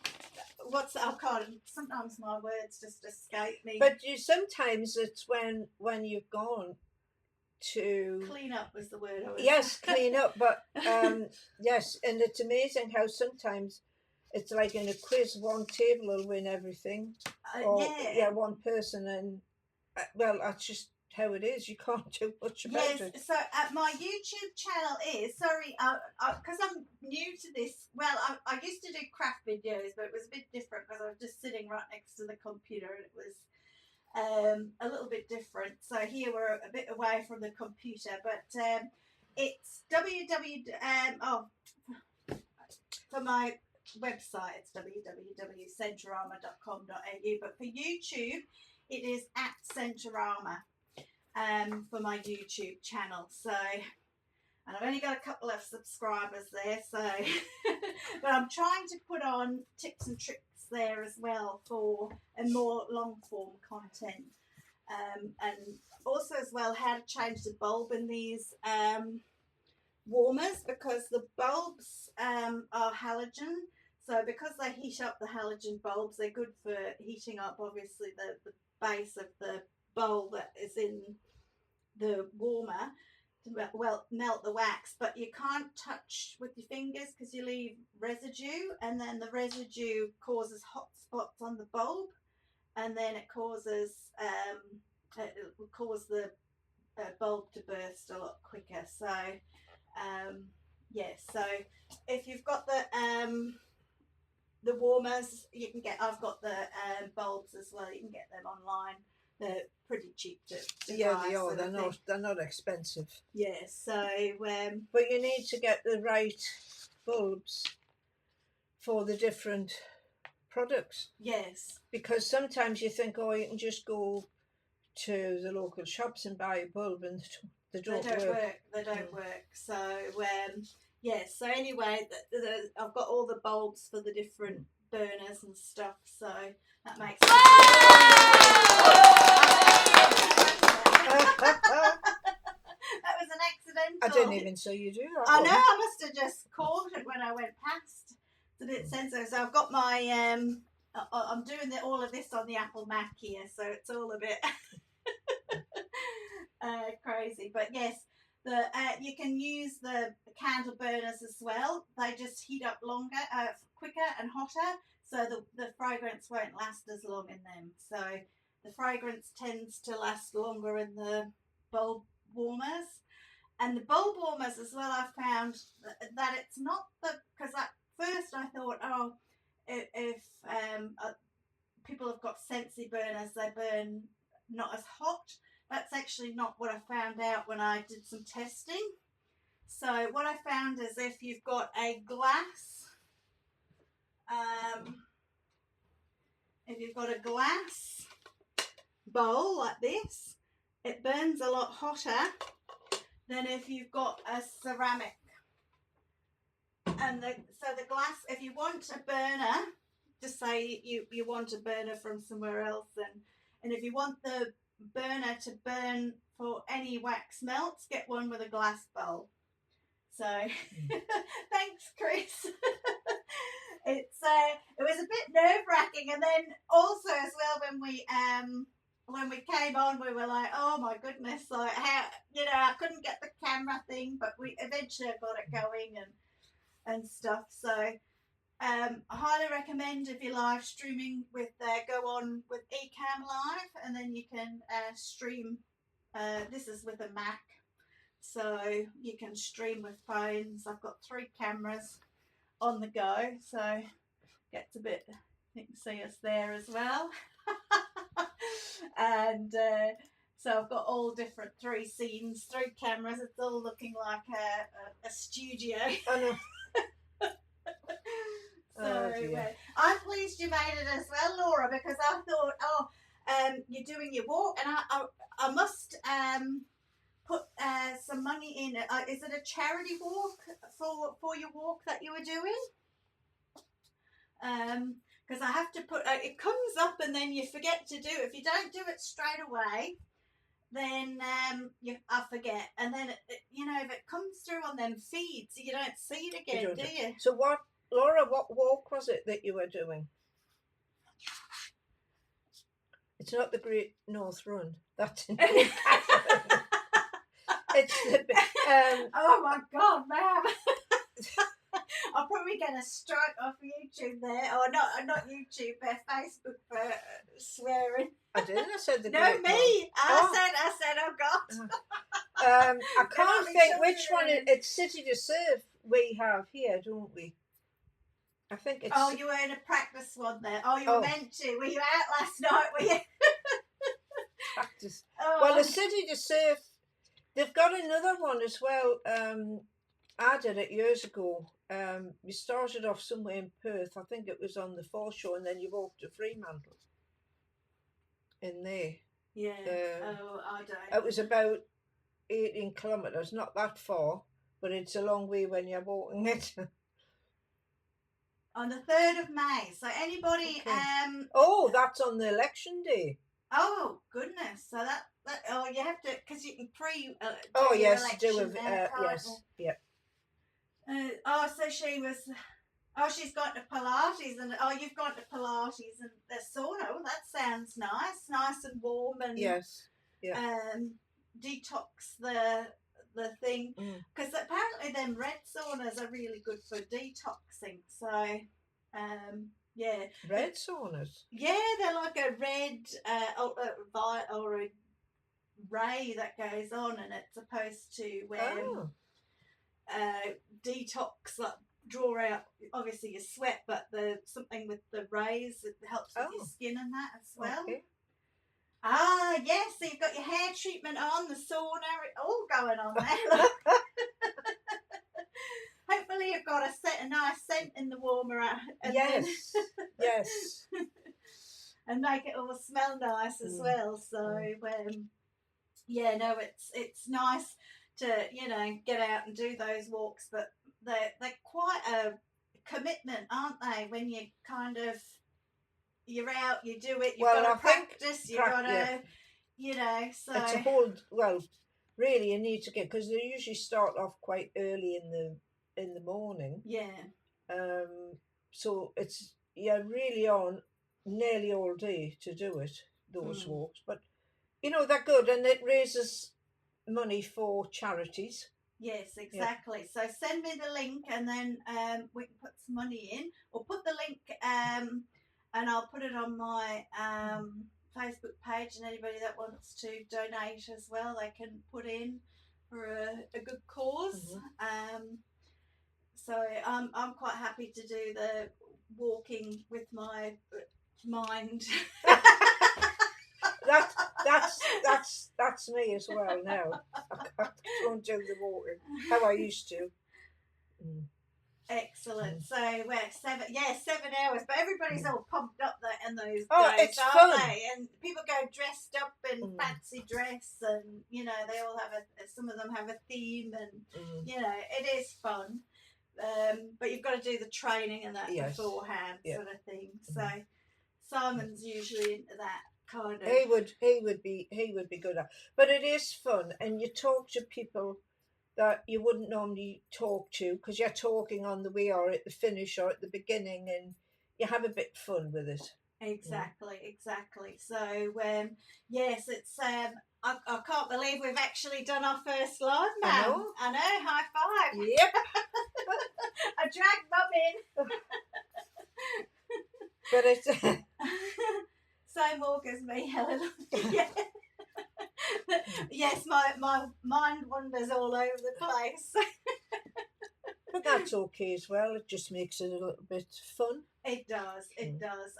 I can't. Sometimes my words just escape me. But sometimes it's when you've gone to clean up was the word I was. Yes, clean up. But yes, and it's amazing how sometimes it's like in a quiz, one table will win everything. Or, yeah, one person, and well, that's just how it is. You can't do much about it. So my YouTube channel is, sorry, because I'm new to this. Well, I used to do craft videos, but it was a bit different because I was just sitting right next to the computer, and it was a little bit different. So here we're a bit away from the computer, but it's for my website, it's www.scentorama.com.au, but for YouTube it is at Scentorama for my YouTube channel. So, and I've only got a couple of subscribers there, so but I'm trying to put on tips and tricks there as well for a more long form content, and also as well how to change the bulb in these warmers, because the bulbs are halogen. So because they heat up the halogen bulbs, they're good for heating up obviously the base of the bulb that is in the warmer to melt the wax, but you can't touch with your fingers because you leave residue, and then the residue causes hot spots on the bulb, and then it causes it will cause the bulb to burst a lot quicker. So yeah, so if you've got the warmers, you can get, I've got the bulbs as well, you can get them online. They're pretty cheap to yeah, buy, they are. so They're not expensive. Yeah, so but you need to get the right bulbs for the different products. Yes, because sometimes you think, oh, you can just go to the local shops and buy a bulb, and they don't work. They don't work. So yeah, so anyway, I've got all the bulbs for the different burners and stuff, so that makes sense. That was an I didn't even see you do that. I know, I must have just caught it when I went past. It's a bit sensitive. So I've got my, I'm doing all of this on the Apple Mac here, so it's all a bit crazy. But yes, you can use the candle burners as well. They just heat up longer, quicker and hotter, so the fragrance won't last as long in them. So the fragrance tends to last longer in the bulb warmers. And the bulb warmers as well, I found that it's not because at first I thought, oh, if people have got Scentsy burners, they burn not as hot. That's actually not what I found out when I did some testing. So what I found is if you've got a glass, bowl like this, it burns a lot hotter than if you've got a ceramic. And so the glass, if you want a burner, just say you want a burner from somewhere else, and if you want the burner to burn for any wax melts, get one with a glass bowl. So thanks, Chris. It was a bit nerve-wracking, and then also as well when we came on, we were like, oh my goodness, like how, I couldn't get the camera thing, but we eventually got it going and stuff. So I highly recommend if you're live streaming with go on with Ecamm Live, and then you can stream. This is with a Mac, so you can stream with phones. I've got 3 cameras on the go, so gets a bit. You can see us there as well. And so I've got all different 3 scenes, 3 cameras. It's all looking like a studio. I know. So I'm pleased you made it as well, Laura, because I thought, you're doing your walk, and I must put some money in. Is it a charity walk for your walk that you were doing? Because I have to put it comes up and then you forget to do it. If you don't do it straight away, then I forget, and then if it comes through on them feeds, you don't see it again, do you? So what, Laura? What walk was it that you were doing? It's not the Great North Run. That's in Newcastle. It's the oh my God, ma'am. I'll probably get a strike off YouTube there, or not YouTube, Facebook for swearing. I didn't. I said the no, Great me. North. I said, oh God. I can't think which one. It's City to Serve we have here, don't we? I think it's. Oh, you were in a practice one there. Oh, you were meant to. Were you out last night? Were you? Practice. Oh. Well, the City to Serve, they've got another one as well. I did it years ago. We started off somewhere in Perth. I think it was on the foreshore, and then you walked to Fremantle. In there. Yeah. I don't. It was about 18 kilometres, not that far, but it's a long way when you're walking it. On the 3rd of May. So anybody... Okay. Oh, that's on the election day. Oh, goodness. So that you have to... Because you can oh, yes, do a... yes, yeah. So she was... Oh, she's gone to Pilates, and you've gone to Pilates and the sauna. Oh, that sounds nice and warm, and yes, yeah. Detox the thing, because apparently them red saunas are really good for detoxing. So, yeah, red saunas. Yeah, they're like a red or a ray that goes on, and it's supposed to detox, like draw out obviously your sweat, but something with the rays, it helps with your skin and that as well. Okay. Yes, so you've got your hair treatment on, the sauna, all going on there. Hopefully you've got a nice scent in the warmer. Yes, yes. And make it all smell nice as well. So, yeah, no, it's nice to, get out and do those walks, but they're quite a commitment, aren't they? When you kind of, you're out, you do it, you've got to practice, you've got to, so. It's a whole, really you need to get, because they usually start off quite early in the morning. Yeah. So it's really on nearly all day to do it, those Mm. walks. But they're good, and it raises money for charities. Yes, exactly. So send me the link, and then we can put some money in, or put the link, and I'll put it on my Facebook page, and anybody that wants to donate as well, they can put in for a good cause. So I'm quite happy to do the walking with my mind. That's me as well now. I don't do the walking how I used to. Excellent. So we're 7 hours, but everybody's all pumped up there in those Oh, days, it's aren't fun. they? And people go dressed up in fancy dress, and they all have some of them have a theme, and it is fun. But you've got to do the training and that beforehand, sort of thing. So Simon's usually into that kind of. He would be good at. But it is fun, and you talk to people that you wouldn't normally talk to, because you're talking on the way or at the finish or at the beginning, and you have a bit of fun with it. Exactly. So yes, it's I can't believe we've actually done our first live now. I know, high five. Yep. I dragged Mum in. But it's same walk as me, Helen. Yeah. Yes, my mind wanders all over the place. But that's okay as well. It just makes it a little bit fun. It does,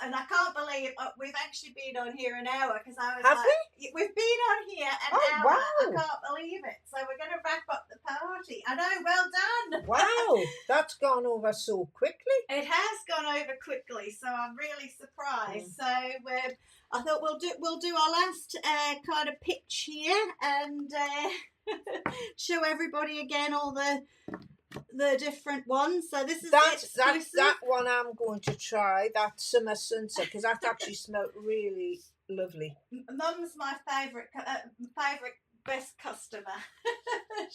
and I can't believe we've actually been on here an hour, because I was Have we? We've been on here an hour. Wow. I can't believe it. So we're going to wrap up the party. I know, well done. Wow, that's gone over so quickly. It has gone over quickly, so I'm really surprised. So I thought we'll do our last kind of pitch here, and show everybody again all the different ones. So this is that one I'm going to try, that summer sunset, because that actually smelled really lovely. Mum's my favourite best customer.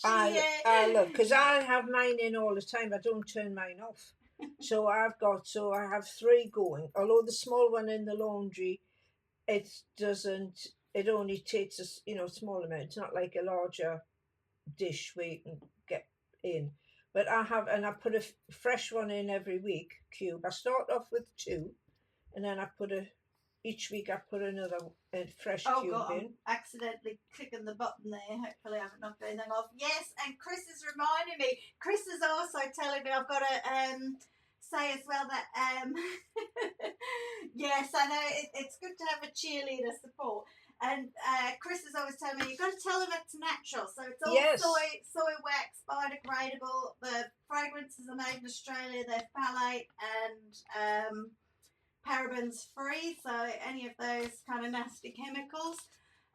I love, because I have mine in all the time. I don't turn mine off. So I have 3 going. Although the small one in the laundry, it only takes a small amount. It's not like a larger dish where you can get in. But I put a fresh one in every week, cube. I start off with 2, and then each week I put another fresh cube in. I'm accidentally clicking the button there. Hopefully I haven't knocked anything off. Yes, and Chris is reminding me. Chris is also telling me I've got to say as well that yes, I know it's good to have a cheerleader support. And Chris is always telling me, you've got to tell them it's natural. So it's all soy wax, biodegradable. The fragrances are made in Australia. They're phthalate and parabens free. So any of those kind of nasty chemicals.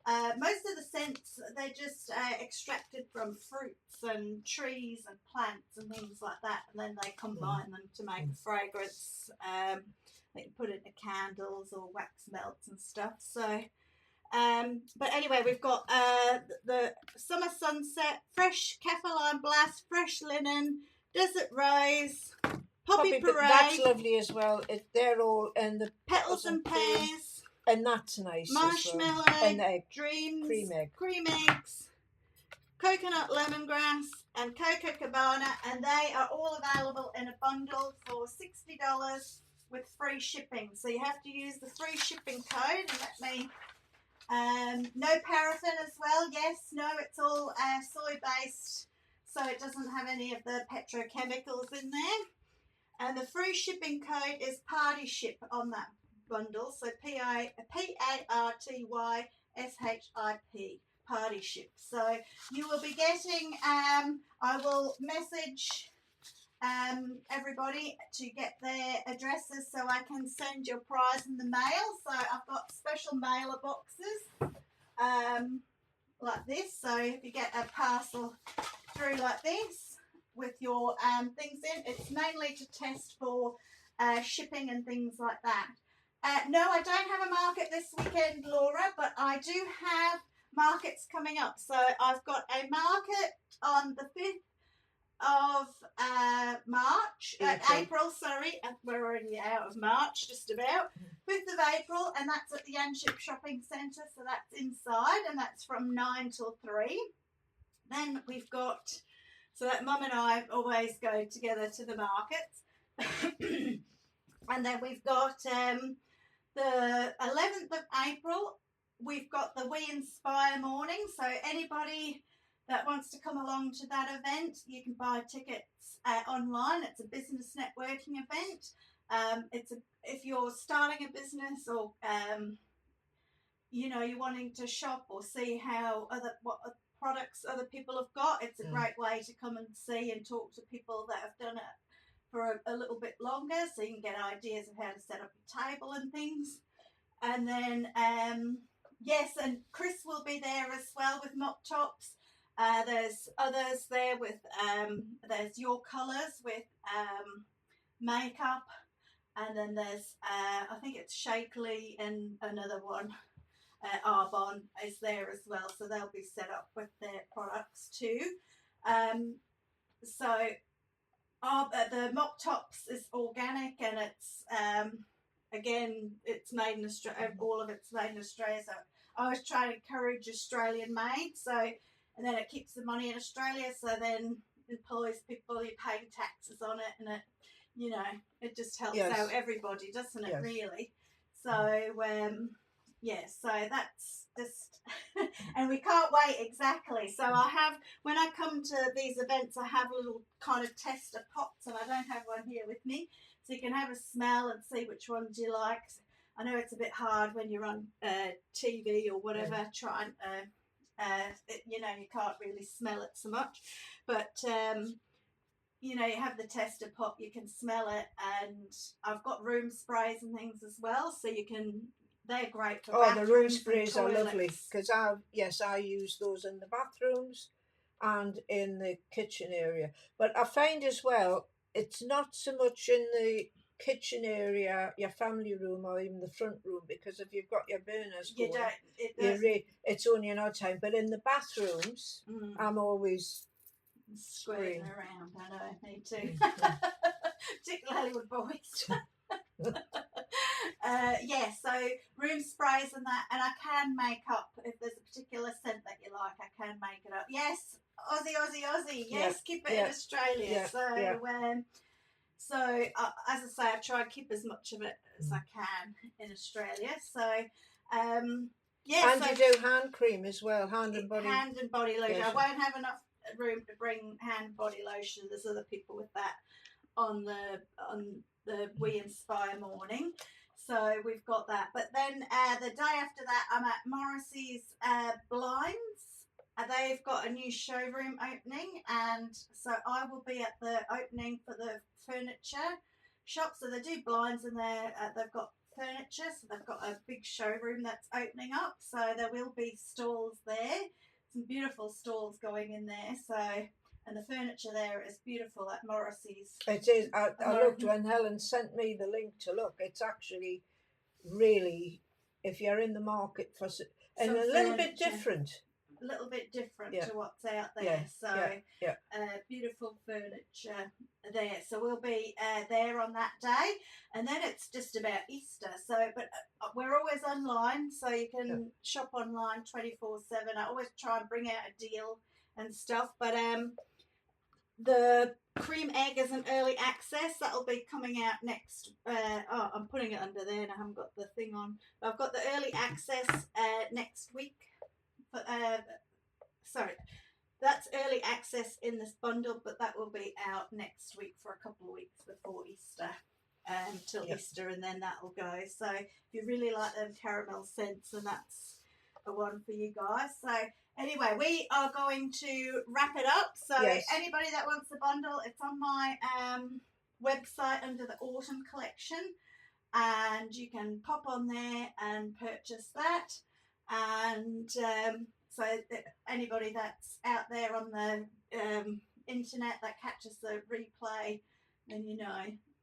Most of the scents, they're just extracted from fruits and trees and plants and things like that. And then they combine them to make a fragrance. They can put it into candles or wax melts and stuff. So... but anyway, we've got the Summer Sunset, Fresh Kaffir Lime Blast, Fresh Linen, Desert Rose, Poppy Parade. That's lovely as well. They're all in the Petals and Pears. And that's nice. Marshmallow Dreams. Cream eggs. Coconut lemongrass and Coco Cabana. And they are all available in a bundle for $60 with free shipping. So you have to use the free shipping code, and let me... no paraffin as well. Yes, no, it's all soy based, so it doesn't have any of the petrochemicals in there. And the free shipping code is party ship on that bundle. So PARTYSHIP, party ship. So you will be getting. I will message everybody to get their addresses so I can send your prize in the mail. So I've got special mailer boxes like this. So if you get a parcel through like this with your things in, it's mainly to test for shipping and things like that. No, I don't have a market this weekend, Laura, but I do have markets coming up. So I've got a market on the 5th of March, April, sorry, we're already out of March, just about, 5th of April, and that's at the Yanship Shopping Centre, so that's inside, and that's from 9 till 3. Then we've got, so that Mum and I always go together to the markets, and then we've got the 11th of April, we've got the We Inspire morning, so anybody that wants to come along to that event, you can buy tickets online. It's a business networking event. If you're starting a business or you're wanting to shop or see how what products other people have got, it's a great way to come and see and talk to people that have done it for a little bit longer, so you can get ideas of how to set up your table and things. And then yes, and Chris will be there as well with mop tops. There's others there with, there's Your Colours with makeup, and then there's, I think it's Shakely and another one, Arbonne is there as well, so they'll be set up with their products too. So the mop tops is organic, and it's, again, it's made in Australia, all of it's made in Australia, so I always try to encourage Australian made, so. And then it keeps the money in Australia, so then employs people, you're paying taxes on it, and it just helps out everybody, doesn't it, really? So, so that's just, and we can't wait, exactly. So when I come to these events, I have a little kind of tester pots, and I don't have one here with me, so you can have a smell and see which ones you like. I know it's a bit hard when you're on TV or whatever, trying you can't really smell it so much, but you have the tester pot, you can smell it, and I've got room sprays and things as well, so they're great for bathrooms. The room sprays are lovely, because I use those in the bathrooms and in the kitchen area, but I find as well it's not so much in the kitchen area, your family room, or even the front room, because if you've got your burners going, it's only an odd time. But in the bathrooms, I'm always squirting around. I know, me too. Particularly with boys. So room sprays and that, and I can make up, if there's a particular scent that you like, I can make it up. Yes, Aussie. Yes, keep it in Australia. So, as I say, I try and keep as much of it as I can in Australia. So, And you do hand cream as well, hand and body lotion. I won't have enough room to bring hand and body lotion. There's other people with that on the We Inspire morning. So we've got that. But then the day after that, I'm at Morrissey's Blinds. They've got a new showroom opening, and so I will be at the opening for the furniture shop. So they do blinds, and they've got furniture, so they've got a big showroom that's opening up, so there will be stalls there, some beautiful stalls going in there. So, and the furniture there is beautiful at Morrissey's. It is. I looked when Helen sent me the link to look. It's actually really, if you're in the market for, and a little bit different. A little bit different to what's out there. Beautiful furniture there. So we'll be there on that day, and then it's just about Easter. So, but we're always online, so you can shop online 24/7. I always try and bring out a deal and stuff. But the cream egg is an early access. That'll be coming out next. I'm putting it under there, and I haven't got the thing on. But I've got the early access next week. Sorry, that's early access in this bundle, but that will be out next week for a couple of weeks before Easter, till Easter, and then that will go. So if you really like them caramel scents, then that's a one for you guys. So anyway, we are going to wrap it up. So anybody that wants the bundle, it's on my website under the autumn collection, and you can pop on there and purchase that. And so anybody that's out there on the internet that catches the replay, then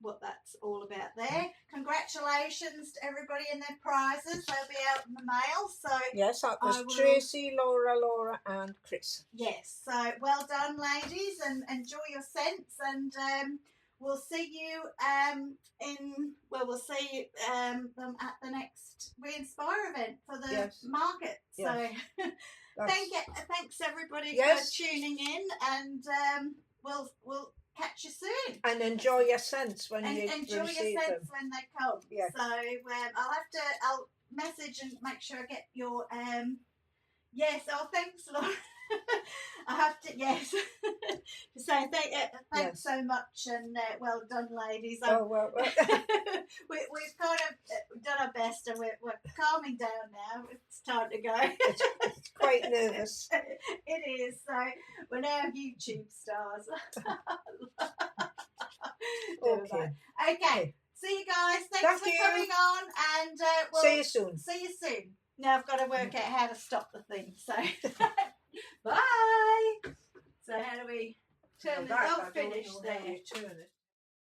what that's all about there. Congratulations to everybody in their prizes. They'll be out in the mail. So yes, that was Tracy, Laura, and Chris. Yes, so well done, ladies, and enjoy your scents. And we'll see you we'll see them at the next We Inspire event for the market. So thanks everybody for tuning in, and we'll catch you soon. And enjoy your scents when you enjoy receive your scents them. when they come. Yes. So I'll message and make sure I get your yes. Oh, thanks, Laura. I have to to say thanks so much, and well done, ladies. Well. We've kind of done our best, and we're calming down now. It's time to go. It's quite nervous. It is. So we're now YouTube stars. Okay. See you guys. Thanks for coming on, and we'll see you soon. See you soon. Now I've got to work out how to stop the thing. So bye. So how do we turn this off? Finish there. Turn it.